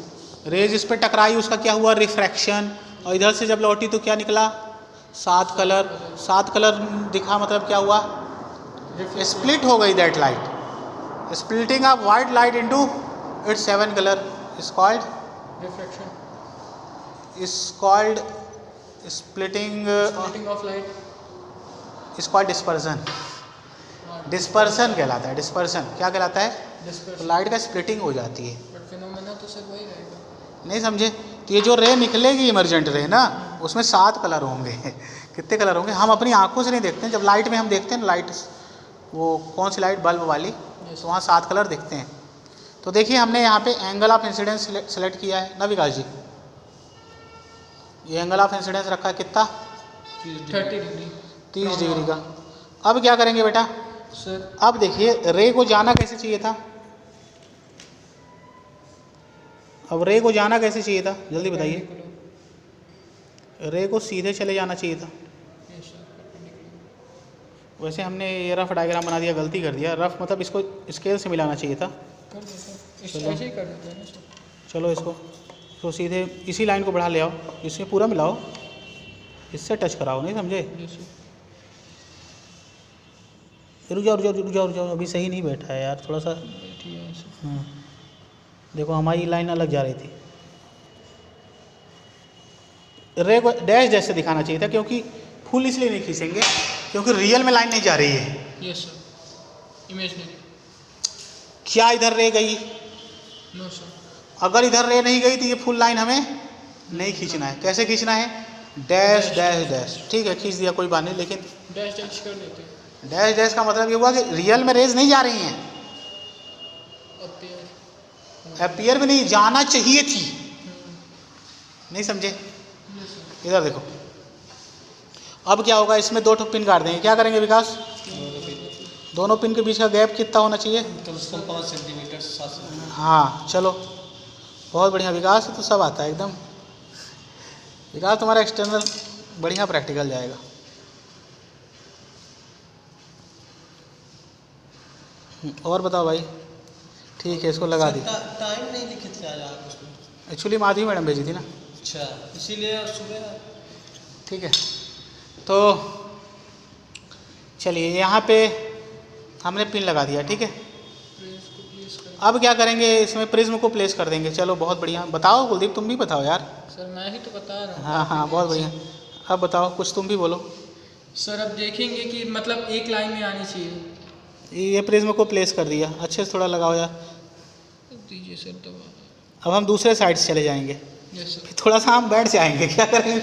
रेज इस पे टकराई, उसका क्या हुआ, रिफ्रैक्शन, और इधर से जब लौटी तो क्या निकला, 7 कलर। 7 कलर दिखा, मतलब क्या हुआ, स्प्लिट हो गई that light, splitting of white light into its 7 colour is called refraction. is called splitting of light. is called dispersion। Dispersion कहलाता है, डिस्पर्सन क्या कहलाता है, तो लाइट का स्प्लिटिंग हो जाती है। बट फिनोमेना तो सर वही रहेगा, नहीं समझे। तो ये जो रे निकलेगी इमरजेंट रे ना, उसमें 7 कलर होंगे कितने कलर होंगे, हम अपनी आंखों से नहीं देखते हैं, जब लाइट में हम देखते हैं लाइट, वो कौन सी लाइट, बल्ब वाली, तो वहाँ 7 कलर दिखते हैं। तो देखिए हमने यहाँ पे एंगल ऑफ इंसिडेंस सेलेक्ट किया है ना विकास जी, ये एंगल ऑफ इंसिडेंस रखा है कितना, 30 डिग्री, 30 डिग्री का। अब क्या करेंगे बेटा सर, अब देखिए रे को जाना कैसे चाहिए था, अब रे को जाना कैसे चाहिए था, जल्दी बताइए। रे को सीधे चले जाना चाहिए था। वैसे हमने ये रफ डायग्राम बना दिया, गलती कर दिया। रफ मतलब इसको स्केल से मिलाना चाहिए था। ऐसे ही कर देते हैं ना सर। चलो इसको तो सीधे इसी लाइन को बढ़ा ले आओ, इससे पूरा मिलाओ, इससे टच कराओ, नहीं समझे। रुक जाओ रुक जाओ रुक जाओ रुक जाओ, अभी सही नहीं बैठा है यार, थोड़ा सा। हाँ देखो हमारी लाइन अलग जा रही थी। रे को डैश डैश से दिखाना चाहिए था, क्योंकि फुल इसलिए नहीं खींचेंगे क्योंकि रियल में लाइन नहीं जा रही है। Yes sir, imaginary. क्या इधर रे गई? No sir. अगर इधर रे नहीं गई तो ये फुल लाइन हमें नहीं खींचना है। कैसे खींचना है? Dash dash dash. ठीक है खींच दिया, कोई बात नहीं, लेकिन डैश डैश कर देते हैं। डैश डैश का मतलब ये हुआ कि रियल में रेज नहीं जा रही हैं, अपीयर में नहीं जाना चाहिए थी, नहीं समझे। इधर देखो, अब क्या होगा, इसमें 2 पिन काट देंगे। क्या करेंगे विकास? दोनों पिन के बीच का गैप कितना होना चाहिए? 5 सेंटीमीटर। हाँ चलो बहुत बढ़िया विकास, तो सब आता है एकदम। विकास तुम्हारा एक्सटर्नल बढ़िया प्रैक्टिकल जाएगा। और बताओ भाई। ठीक है इसको लगा दी। टाइम नहीं लिखे थे आज आप उसमें? एक्चुअली माधवी मैडम भेजी थी ना। अच्छा, इसीलिए सुबह। ठीक है तो चलिए यहाँ पे हमने पिन लगा दिया। ठीक है अब क्या करेंगे, इसमें प्रिज्म को प्लेस कर देंगे। चलो बहुत बढ़िया। बताओ कुलदीप, तुम भी बताओ यार। सर मैं ही तो बता रहा हूँ। हाँ हाँ बहुत बढ़िया। अब बताओ कुछ तुम भी बोलो। सर अब देखेंगे कि मतलब एक लाइन में आनी चाहिए। ये प्रिज्म को प्लेस कर दिया, अच्छे से थोड़ा लगाओ यार। दीजिए सर दबा। अब हम दूसरे साइड से चले जाएंगे। Yes sir. थोड़ा सा हम बैठ जाएंगे, क्या करेंगे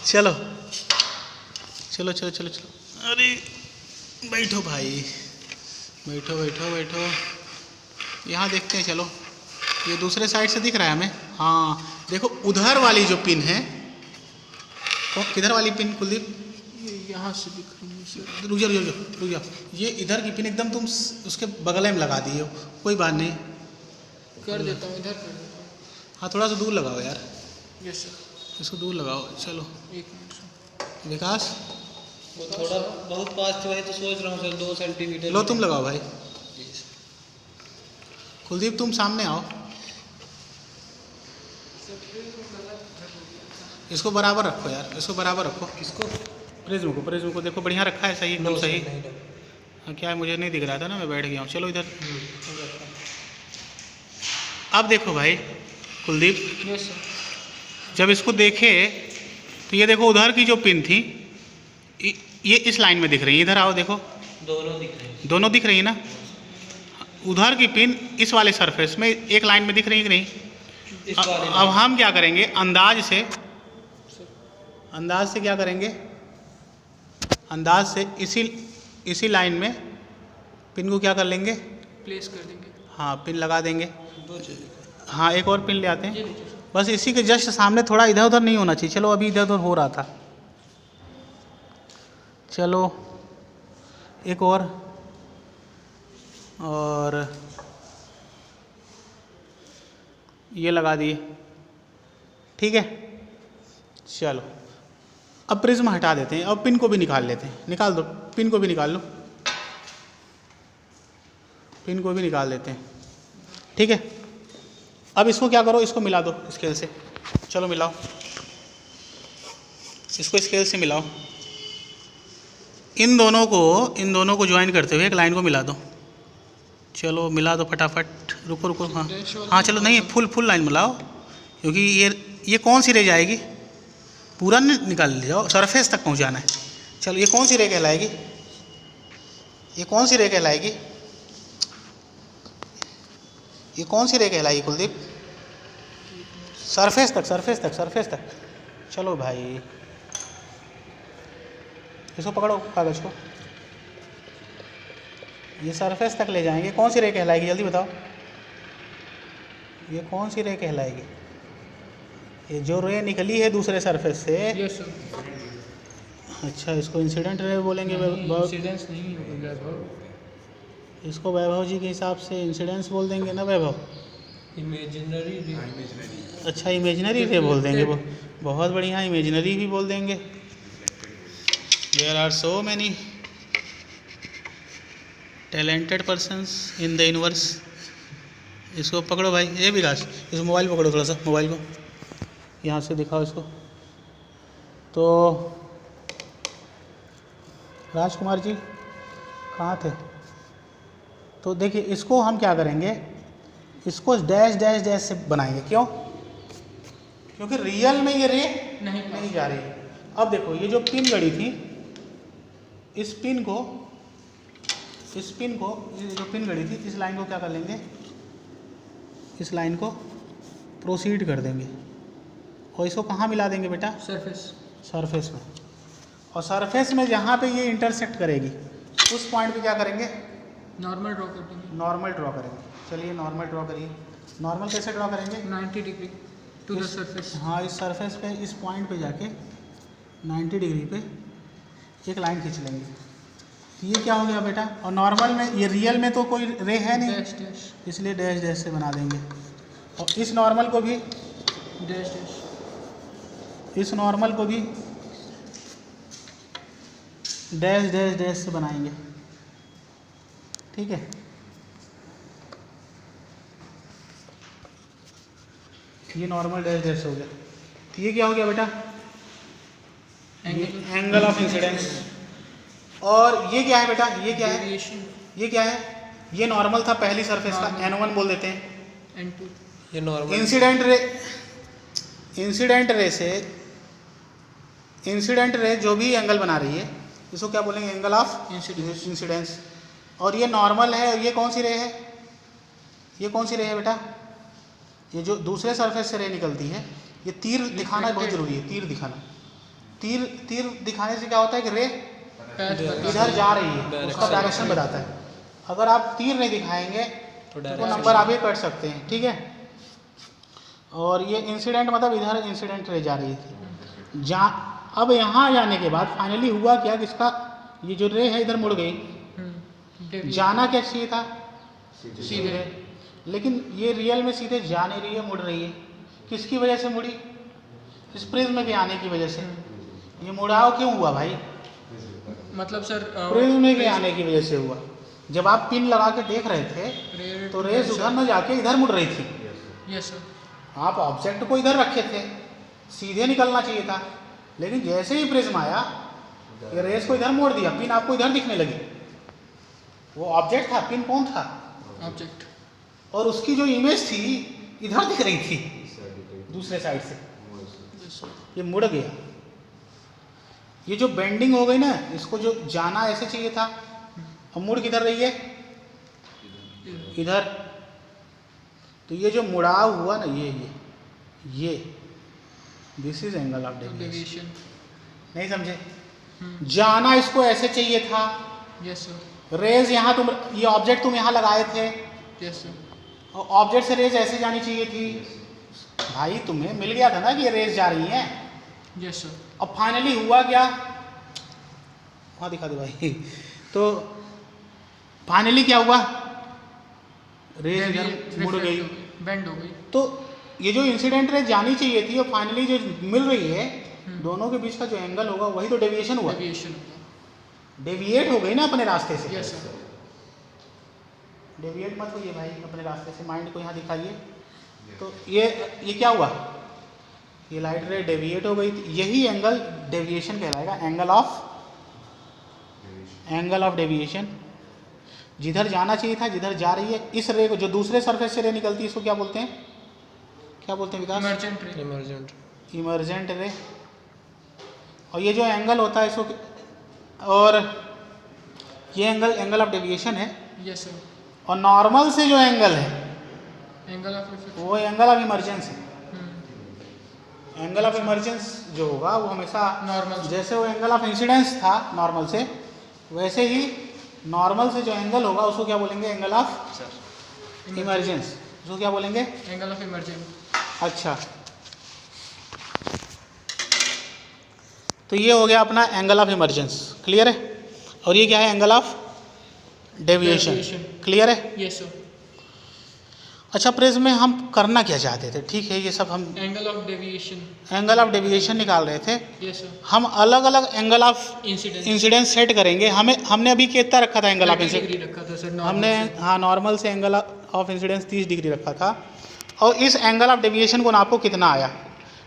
चलो चलो चलो चलो चलो। अरे बैठो भाई, बैठो बैठो बैठो। यहाँ देखते हैं। चलो ये दूसरे साइड से दिख रहा है हमें। हाँ देखो उधर वाली जो पिन है, तो किधर वाली पिन कुलदीप? यहाँ से दिख रही है सर। रुक जाओ रुक जाओ रुक जाओ। ये इधर की पिन एकदम तुम उसके बगल में लगा दिए हो, कोई बात नहीं, कर देता हूँ, इधर कर देता हूँ। हाँ थोड़ा सा दूर लगाओ यार। Yes sir. इसको दूर लगाओ। चलो एक मिनट सर। विकास वो थोड़ा बहुत पास हुआ है तो सोच रहा हूँ सर 2 सेंटीमीटर। लो तुम लगाओ भाई। कुलदीप तुम सामने आओ, इसको बराबर रखो यार, इसको बराबर रखो। किसको? प्रिज्म को, प्रिज्म को देखो बढ़िया रखा है, सही एकदम सही। हाँ क्या है, मुझे नहीं दिख रहा था ना, मैं बैठ गया हूँ। चलो इधर। अब देखो भाई कुलदीप, यस सर। जब इसको देखे तो ये देखो उधर की जो पिन थी ये इस लाइन में दिख रही है। इधर आओ देखो, दोनों दिख रहे हैं। दोनों दिख रही है ना। उधर की पिन इस वाले सरफेस में एक लाइन में दिख रही है कि नहीं? अब हम क्या करेंगे, अंदाज से क्या करेंगे, अंदाज से इसी लाइन में पिन को क्या कर लेंगे, प्लेस कर देंगे। हाँ पिन लगा देंगे। हाँ एक और पिन ले आते ये हैं, लीजिए सर। बस इसी के जस्ट सामने, थोड़ा इधर उधर नहीं होना चाहिए। चलो अभी इधर उधर हो रहा था। चलो एक और ये लगा दिए। ठीक है चलो अब प्रिज्म हटा देते हैं। अब पिन को भी निकाल लेते हैं। निकाल दो पिन को भी, निकाल लो पिन को भी निकाल देते हैं। ठीक है अब इसको क्या करो, इसको मिला दो स्केल से। चलो मिलाओ, इसको स्केल से मिलाओ। इन दोनों को ज्वाइन करते हुए एक लाइन को मिला दो। चलो मिला दो फटाफट। रुको रुको। हाँ हाँ चलो, नहीं फुल लाइन मिलाओ, क्योंकि ये कौन सी रे जाएगी, पूरा निकाल ले जाओ, सरफेस तक पहुंचाना है। चलो ये कौन सी रे कहलाएगी, ये कौन सी रे कहलाएगी, ये कौन सी रे कहलाएगी कुलदीप? सरफेस तक। चलो भाई इसको पकड़ो, कागज को, ये सरफेस तक ले जाएंगे। कौन सी रे कहलाएगी, जल्दी बताओ, ये कौन सी रे कहलाएगी? ये जो रे निकली है दूसरे सरफेस से। Yes sir. अच्छा इसको इंसिडेंट रे बोलेंगे। इंसिडेंस नहीं होगा। इसको वैभव जी के हिसाब से इंसिडेंस बोल देंगे ना वैभव? इमेजिनरी रे। अच्छा इमेजिनरी रे बोल देंगे वो, बहुत बढ़िया, इमेजिनरी भी बोल देंगे। There are so many talented persons in the universe. इसको पकड़ो भाई, ये विकास इस मोबाइल पकड़ो, थोड़ा सा मोबाइल को यहाँ से दिखाओ इसको। तो राजकुमार जी कहाँ थे? तो देखिए इसको हम क्या करेंगे, इसको डैश डैश डैश से बनाएंगे। क्यों? क्योंकि रियल में ये रे नहीं जा रही है। अब देखो ये जो पिन गड़ी थी, इस पिन को ये जो पिन गड़ी थी, इस लाइन को क्या कर लेंगे, इस लाइन को प्रोसीड कर देंगे और इसको कहाँ मिला देंगे बेटा? सरफेस में। और सरफेस में जहाँ पे ये इंटरसेक्ट करेगी उस पॉइंट पे क्या करेंगे? नॉर्मल ड्रॉ करेंगे। चलिए नॉर्मल ड्रॉ करिए। नॉर्मल कैसे ड्रॉ करेंगे? 90 डिग्री टू द सरफेस। हाँ, इस सरफेस पे इस पॉइंट पे जाके 90 डिग्री पे एक लाइन खींच लेंगे। ये क्या हो गया बेटा? और नॉर्मल में, ये रियल में तो कोई रे है नहीं, डैश, इसलिए डैश डैश से बना देंगे। और इस नॉर्मल को भी डैश, इस नॉर्मल को भी डैश डैश डैश से बनाएंगे। ठीक है, ये नॉर्मल डैश डैश हो गया। ये क्या हो गया बेटा? Angle of incidence. और ये क्या है बेटा? ये क्या है? ये क्या है? ये नॉर्मल था पहली सरफेस का, N1 बोल देते हैं। N2 ये नॉर्मल। इंसिडेंट रे जो भी एंगल बना रही है इसको क्या बोलेंगे? Angle of incidence. और ये नॉर्मल है। और ये कौन सी रे है? ये कौन सी रे है बेटा? ये जो दूसरे सरफेस से रे निकलती है, ये तीर दिखाना बहुत जरूरी है। तीर दिखाना, तीर दिखाने से क्या होता है कि रे इधर जा रही है, उसका डायरेक्शन बताता है। अगर आप तीर नहीं दिखाएंगे तो नंबर आगे कट सकते हैं। ठीक है। और ये इंसिडेंट मतलब इधर इंसिडेंट रे जा रही थी। अब यहाँ जाने के बाद फाइनली हुआ क्या कि इसका ये जो रे है इधर मुड़ गई। जाना क्या चाहिए था? सीधे। लेकिन ये रियल में सीधे जा नहीं रही है, मुड़ रही है। किसकी वजह से मुड़ी? इस प्रिज्म के आने की वजह से। ये मुड़ाव क्यों हुआ भाई? मतलब सर प्रिज्म के आने की वजह से हुआ। जब आप पिन लगा के देख रहे थे तो रेस उधर न जाके इधर मुड़ रही थी। Yes sir. आप ऑब्जेक्ट को इधर रखे थे, सीधे निकलना चाहिए था। लेकिन जैसे ही प्रिज्म आया, ये रेस को इधर मोड़ दिया, पिन आपको इधर दिखने लगी। वो ऑब्जेक्ट था, पिन कौन था? ऑब्जेक्ट। और उसकी जो इमेज थी इधर दिख रही थी दूसरे साइड से। ये मुड़ गया। ये जो बेंडिंग हो गई ना, इसको जो जाना ऐसे चाहिए था, अब मुड़ किधर रही है? इधर। तो ये जो मुड़ाव हुआ ना, ये this is angle of deviation. नहीं समझे? जाना इसको ऐसे चाहिए था। Yes sir. रेज यहाँ ये ऑब्जेक्ट तुम यहाँ लगाए थे। Yes sir. और ऑब्जेक्ट से रेज ऐसे जानी चाहिए थी। भाई तुम्हें मिल गया था ना कि ये रेज जा रही है। Yes sir. अब फाइनली हुआ क्या? वहाँ दिखा दे भाई। तो फाइनली क्या हुआ? रेज इधर मुड़ गई, बेंड हो गई। तो ये जो इंसिडेंट रेज जानी चाहिए थी और फाइनली जो मिल रही है, दोनों के बीच का जो एंगल होगा वही तो डेविएशन हुआ। डेविएट हो गई ना अपने रास्ते से। Yes sir. डेविएट मत होइए भाई अपने रास्ते से। माइंड को यहाँ दिखाइए। तो ये क्या हुआ? ये लाइट रे डेविएट हो गई। यही एंगल डेविएशन कहलाएगा, एंगल ऑफ डेविएशन। जिधर जाना चाहिए था, जिधर जा रही है, इस रे को, जो दूसरे सरफेस से रे निकलती है, इसको क्या बोलते हैं? क्या बोलते हैं विकास? इमर्जेंट रे। और ये जो एंगल होता है इसको, और ये एंगल ऑफ डेविएशन है। Yes sir. और नॉर्मल से जो एंगल है वो एंगल ऑफ इमर्जेंस है। एंगल ऑफ इमर्जेंस जो होगा वो हमेशा नॉर्मल, जैसे वो एंगल ऑफ इंसिडेंस था नॉर्मल से, वैसे ही नॉर्मल से जो एंगल होगा उसको क्या बोलेंगे? Angle of emergence. उसको क्या बोलेंगे? Angle of emergence. अच्छा, तो ये हो गया अपना एंगल ऑफ इमर्जेंस। क्लियर है? और ये क्या है? Angle of deviation. क्लियर है? Yes sir. अच्छा, प्रिज्म में हम करना क्या चाहते थे? ठीक है, ये सब हम angle of deviation, angle of deviation निकाल रहे थे। Yes sir. हम अलग अलग angle of incidence incidence set करेंगे। हमने अभी कितना रखा था एंगल ऑफ 30 इंसिडेंस? डिग्री रखा था सर, हमने हाँ नॉर्मल से एंगल ऑफ इंसिडेंस 30 डिग्री रखा था। और इस एंगल ऑफ डेविएशन को नापो कितना आया।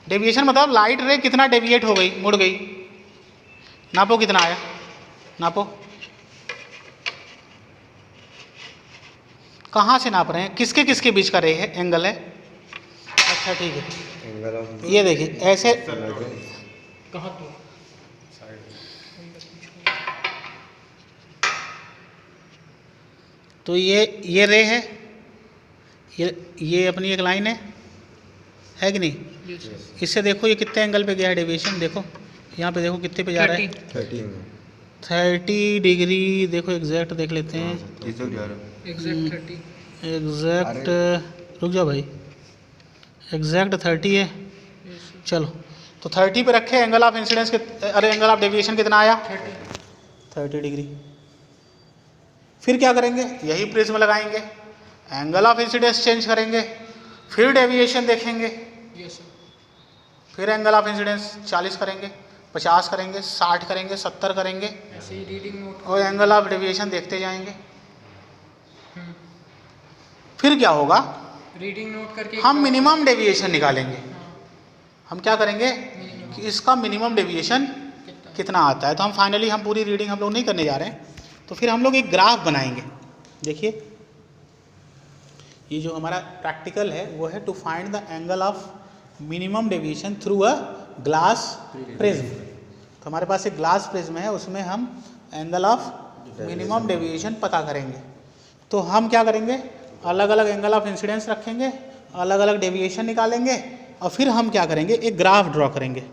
डेविएशन मतलब लाइट रे कितना डेविएट हो गई, मुड़ गई। नापो कितना आया, नापो। कहाँ से नाप रहे हैं, किसके किसके बीच का रे है, एंगल है? अच्छा ठीक है, ये देखिए ऐसे कहाँ तो तो ये रे है, ये अपनी एक लाइन है कि नहीं? इससे देखो ये कितने एंगल पे गया है डेविएशन। देखो यहाँ पे देखो कितने पे जा रहा है, 30 डिग्री। देखो एग्जैक्ट देख लेते हैं, एग्जैक्ट 30। एग्जैक्ट रुक जाओ भाई, एग्जैक्ट 30 है। चलो तो 30 पे रखे एंगल ऑफ इंसिडेंस के, अरे एंगल ऑफ डेविएशन कितना आया? 30 डिग्री। फिर क्या करेंगे, यही प्रिज्म लगाएंगे, एंगल ऑफ इंसिडेंस चेंज करेंगे, फिर डेविएशन देखेंगे, फिर एंगल ऑफ इंसिडेंस 40 करेंगे, 50 करेंगे, 60 करेंगे, 70 करेंगे, ऐसे ही रीडिंग नोट और एंगल ऑफ डेविएशन देखते जाएंगे। फिर क्या होगा, रीडिंग नोट करके हम मिनिमम डेविएशन निकालेंगे। हम क्या करेंगे कि इसका मिनिमम डेविएशन कितना आता है। तो हम फाइनली हम पूरी रीडिंग हम लोग नहीं करने जा रहे हैं, तो फिर हम लोग एक ग्राफ बनाएंगे। देखिए ये जो हमारा प्रैक्टिकल है वो है to find the angle of minimum deviation through a glass prism. तो हमारे पास एक ग्लास प्रिज्म है, उसमें हम एंगल ऑफ मिनिमम डेविएशन पता करेंगे। तो हम क्या करेंगे, अलग अलग एंगल ऑफ इंसिडेंस रखेंगे, अलग अलग डेविएशन निकालेंगे, और फिर हम क्या करेंगे, एक ग्राफ ड्रॉ करेंगे।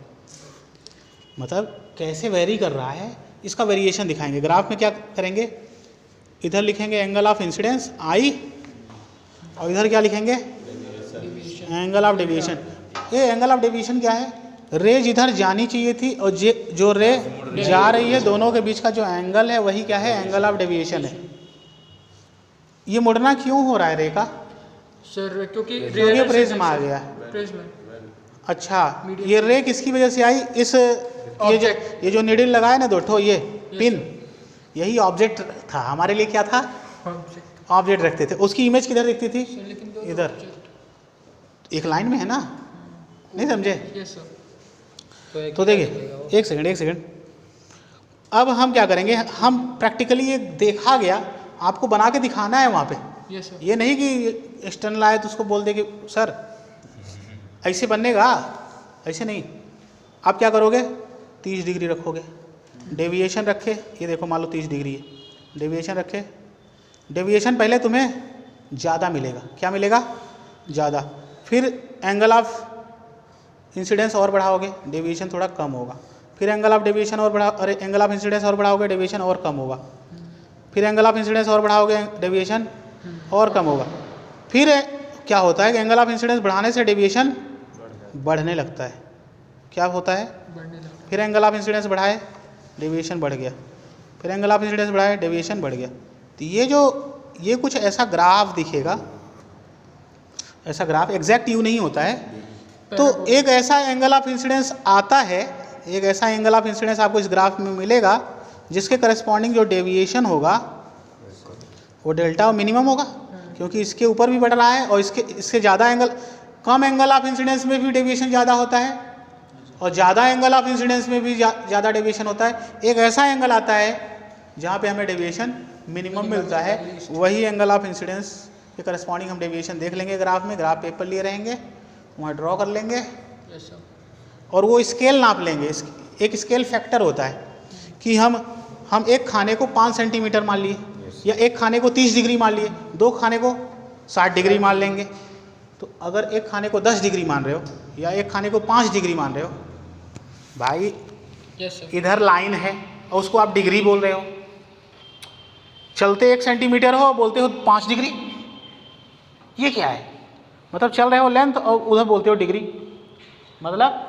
मतलब कैसे वेरी कर रहा है इसका वेरिएशन दिखाएंगे। ग्राफ में क्या करेंगे, इधर लिखेंगे एंगल ऑफ इंसिडेंस आई, और इधर क्या लिखेंगे, एंगल ऑफ डेविएशन। ये एंगल ऑफ डेविएशन क्या है, रे जिधर जानी चाहिए थी और जो रे जा रही है, दोनों के बीच का जो एंगल है वही क्या है, एंगल ऑफ डेविएशन है। ये मुड़ना क्यों हो रहा है रे का? सर क्योंकि प्रिज्म आ गया। प्रिज्म। अच्छा, ये रे किसकी वजह से आई, इस ये जो नीडल लगाया ना, दो ठो ये पिन, यही ऑब्जेक्ट था हमारे लिए। क्या था, ऑब्जेक्ट रखते थे। उसकी इमेज किधर दिखती थी, इधर एक लाइन में है ना, नहीं समझे? तो देखिए एक सेकंड, अब हम क्या करेंगे, हम प्रैक्टिकली ये देखा गया, आपको बना के दिखाना है वहाँ पे। ये नहीं कि एक्सटर्नल आए तो उसको बोल दे कि सर ऐसे बनेगा, ऐसे नहीं। आप क्या करोगे, 30 डिग्री रखोगे, डेविएशन रखे, ये देखो मान लो 30 डिग्री है, डेविएशन रखे, डेविएशन पहले तुम्हें ज़्यादा मिलेगा। क्या मिलेगा, ज़्यादा। फिर एंगल ऑफ इंसिडेंस और बढ़ाओगे, डेविएशन थोड़ा कम होगा। फिर एंगल ऑफ डेविएशन और एंगल ऑफ इंसिडेंस और बढ़ाओगे, डेविएशन और कम होगा। फिर एंगल ऑफ इंसिडेंस और बढ़ाओगे, डेविएशन और कम होगा। फिर क्या होता है कि एंगल ऑफ इंसिडेंस बढ़ाने से डेविएशन बढ़ने लगता है। क्या होता है, फिर एंगल ऑफ इंसिडेंस बढ़ाए, डेविएशन बढ़ गया, फिर एंगल ऑफ इंसिडेंस बढ़ाए, डेविएशन बढ़ गया। तो ये कुछ ऐसा ग्राफ दिखेगा, ऐसा ग्राफ एग्जैक्ट यू नहीं होता है। तो एक ऐसा एंगल ऑफ इंसिडेंस आता है, एक ऐसा एंगल ऑफ इंसिडेंस आपको इस ग्राफ में मिलेगा जिसके करस्पॉन्डिंग जो डेविएशन होगा वो डेल्टा और मिनिमम होगा, क्योंकि इसके ऊपर भी बढ़ रहा है और इससे ज़्यादा angle, come angle of incidence में भी डेविएशन ज़्यादा होता है और ज़्यादा एंगल ऑफ इंसिडेंस में भी ज़्यादा डेविएशन होता है। एक ऐसा एंगल आता है जहाँ पे हमें डेविएशन मिनिमम मिलता है, वही एंगल ऑफ इंसिडेंस के करस्पॉन्डिंग हम डेविएशन देख लेंगे ग्राफ में। ग्राफ पेपर लिए रहेंगे, वहाँ ड्रॉ कर लेंगे और वो स्केल नाप लेंगे। एक स्केल फैक्टर होता है कि हम एक खाने को 5 सेंटीमीटर मान लिए, या एक खाने को 30 डिग्री मान लिए, दो खाने को 60 डिग्री मान लेंगे। तो अगर एक खाने को 10 डिग्री मान रहे हो या एक खाने को 5 डिग्री मान रहे हो, भाई इधर लाइन है और उसको आप डिग्री बोल रहे हो, चलते 1 सेंटीमीटर हो बोलते हो 5 डिग्री, ये क्या है? मतलब चल रहे हो लेंथ और उधर बोलते हो डिग्री। मतलब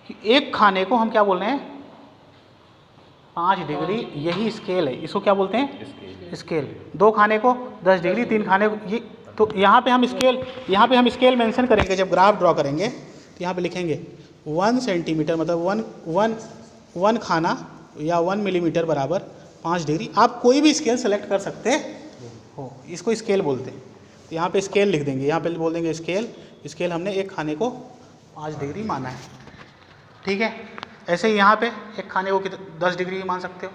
कि एक खाने को हम क्या बोल रहे हैं, 5 डिग्री, यही स्केल है, इसको क्या बोलते हैं? स्केल। 2 खाने को 10 डिग्री, 3 खाने को ये, तो यहाँ पे हम स्केल मेंशन करेंगे जब ग्राफ ड्रॉ करेंगे, तो यहाँ पे लिखेंगे 1 सेंटीमीटर मतलब 1 खाना या 1 मिलीमीटर बराबर 5 डिग्री। आप कोई भी स्केल सेलेक्ट कर सकते हो, इसको स्केल बोलते हैं। तो यहाँ पे स्केल लिख देंगे, यहाँ पे बोल देंगे स्केल हमने 1 खाने को 5 डिग्री माना है, ठीक है। ऐसे ही यहाँ पे 1 खाने को 10 डिग्री मान सकते हो।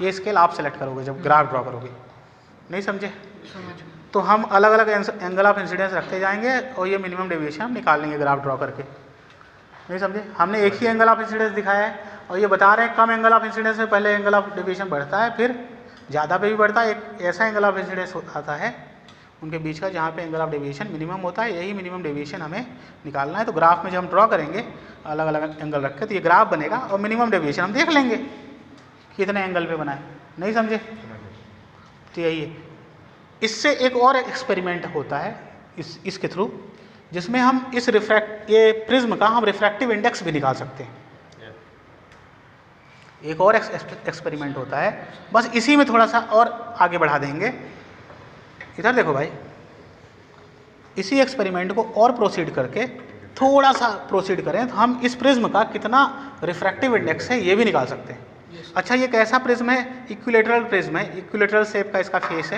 ये स्केल आप सेलेक्ट करोगे जब ग्राफ ड्रॉ करोगे, नहीं समझे? तो हम अलग अलग एंगल ऑफ इंसिडेंस रखते जाएंगे और ये मिनिमम डेविएशन हम निकाल लेंगे ग्राफ ड्रॉ करके, नहीं समझे? हमने एक ही एंगल ऑफ इंसिडेंस दिखाया है और ये बता रहे हैं कम एंगल ऑफ इंसिडेंस में पहले एंगल ऑफ डेविएशन बढ़ता है, फिर ज़्यादा पे भी बढ़ता है। एक ऐसा एंगल ऑफ इंसिडेंस आता है उनके बीच का जहाँ पे एंगल ऑफ डेविएशन मिनिमम होता है, यही मिनिमम डेविएशन हमें निकालना है। तो ग्राफ में जब हम ड्रॉ करेंगे अलग अलग एंगल रख के, तो ये ग्राफ बनेगा और मिनिमम डेविएशन हम देख लेंगे कितने एंगल पे बना है, नहीं समझे? तो यही है। इससे एक और एक्सपेरिमेंट होता है इसके थ्रू, जिसमें हम ये प्रिज्म का हम रिफ्रैक्टिव इंडेक्स भी निकाल सकते हैं। एक और एक्सपेरिमेंट होता है, बस इसी में थोड़ा सा और आगे बढ़ा देंगे। इधर देखो भाई, इसी एक्सपेरिमेंट को और प्रोसीड करके थोड़ा सा प्रोसीड करें तो हम इस प्रिज्म का कितना रिफ्रैक्टिव इंडेक्स है ये भी निकाल सकते हैं। अच्छा, ये कैसा प्रिज्म है? इक्विलेटरल प्रिज्म है, इक्विलेटरल शेप का इसका फेस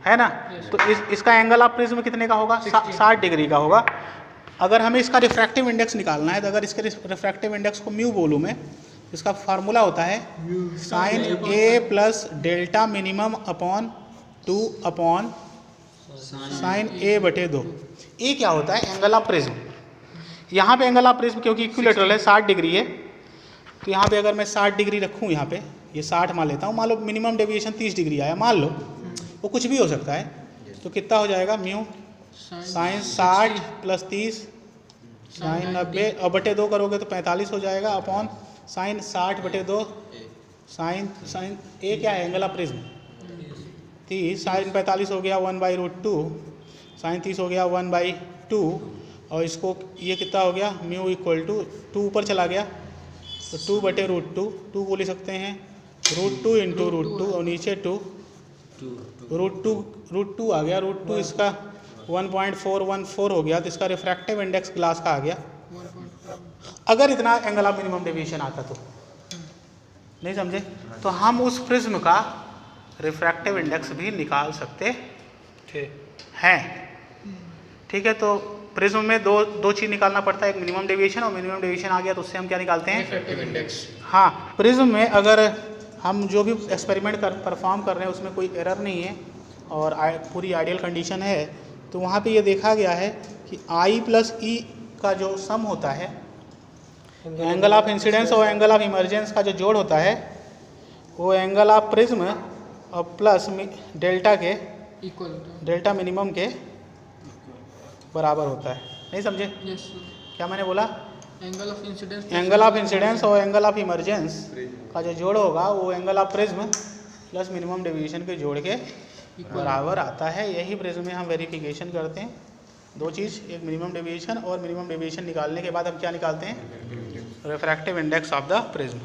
है ना। तो इसका एंगल ऑफ प्रिज्म कितने का होगा? 60 डिग्री का होगा। अगर हमें इसका रिफ्रैक्टिव इंडेक्स निकालना है तो अगर इसके रिफ्रैक्टिव इंडेक्स को म्यू बोलूँ मैं, इसका फार्मूला होता है sin A plus delta minimum upon 2 upon sin A बटे 2। ये क्या होता है? Angle of prism. यहाँ पे एंगल ऑफ प्रिज्म क्योंकि इक्विलेटरल है 60 डिग्री है, तो यहाँ पे अगर मैं 60 डिग्री रखूँ, यहाँ पे ये 60 मान लेता हूँ, मान लो मिनिमम डेविएशन 30 डिग्री आया, मान लो, वो कुछ भी हो सकता है। तो कितना हो जाएगा? म्यू साइन 60 प्लस 30 साइन 90 और बटे 2 करोगे तो 45 हो जाएगा, अपॉन साइन 60 बटे 2 साइन ए क्या है? एंगल ऑफ प्रिज्म 30, साइन 45 हो गया 1/√2, साइन 30 हो गया 1/2, और इसको ये कितना हो गया? म्यू इक्वल टू 2 ऊपर चला गया तो 2 बटे √2, 2 को लिख सकते हैं √2 इंटू √2 और नीचे 2 √2 आ गया। √2 इसका 1.414 हो गया, तो इसका रिफ्रैक्टिव इंडेक्स ग्लास का आ गया। अगर इतना एंगल ऑफ मिनिमम डेविएशन आता तो, नहीं समझे? तो हम उस प्रिज्म का रिफ्रैक्टिव इंडेक्स भी निकाल सकते हैं, ठीक है। तो प्रिज्म में दो चीज़ निकालना पड़ता है, एक मिनिमम डेविएशन, और मिनिमम डेविएशन आ गया तो उससे हम क्या निकालते हैं? Refractive index. हाँ, प्रिज्म में अगर हम जो भी एक्सपेरिमेंट परफॉर्म कर रहे हैं उसमें कोई एरर नहीं है और पूरी आइडियल कंडीशन है, तो वहाँ पे ये देखा गया है कि I प्लस E का जो सम होता है, एंगल ऑफ इंसिडेंस और एंगल ऑफ इमर्जेंस का जो जोड़ होता है, वो एंगल ऑफ प्रिज्म और प्लस डेल्टा के इक्वल, डेल्टा मिनिमम के बराबर होता है, नहीं समझे? यस। क्या मैंने बोला? एंगल ऑफ इंसिडेंस और एंगल ऑफ इमर्जेंस का जो जोड़ होगा वो angle of prism plus minimum deviation के जोड़ के बराबर आता है। यही प्रिज्म में हम वेरिफिकेशन करते हैं, 2 चीज़, एक मिनिमम डेविएशन, और मिनिमम डेविएशन निकालने के बाद हम क्या निकालते हैं? Refractive index of the prism.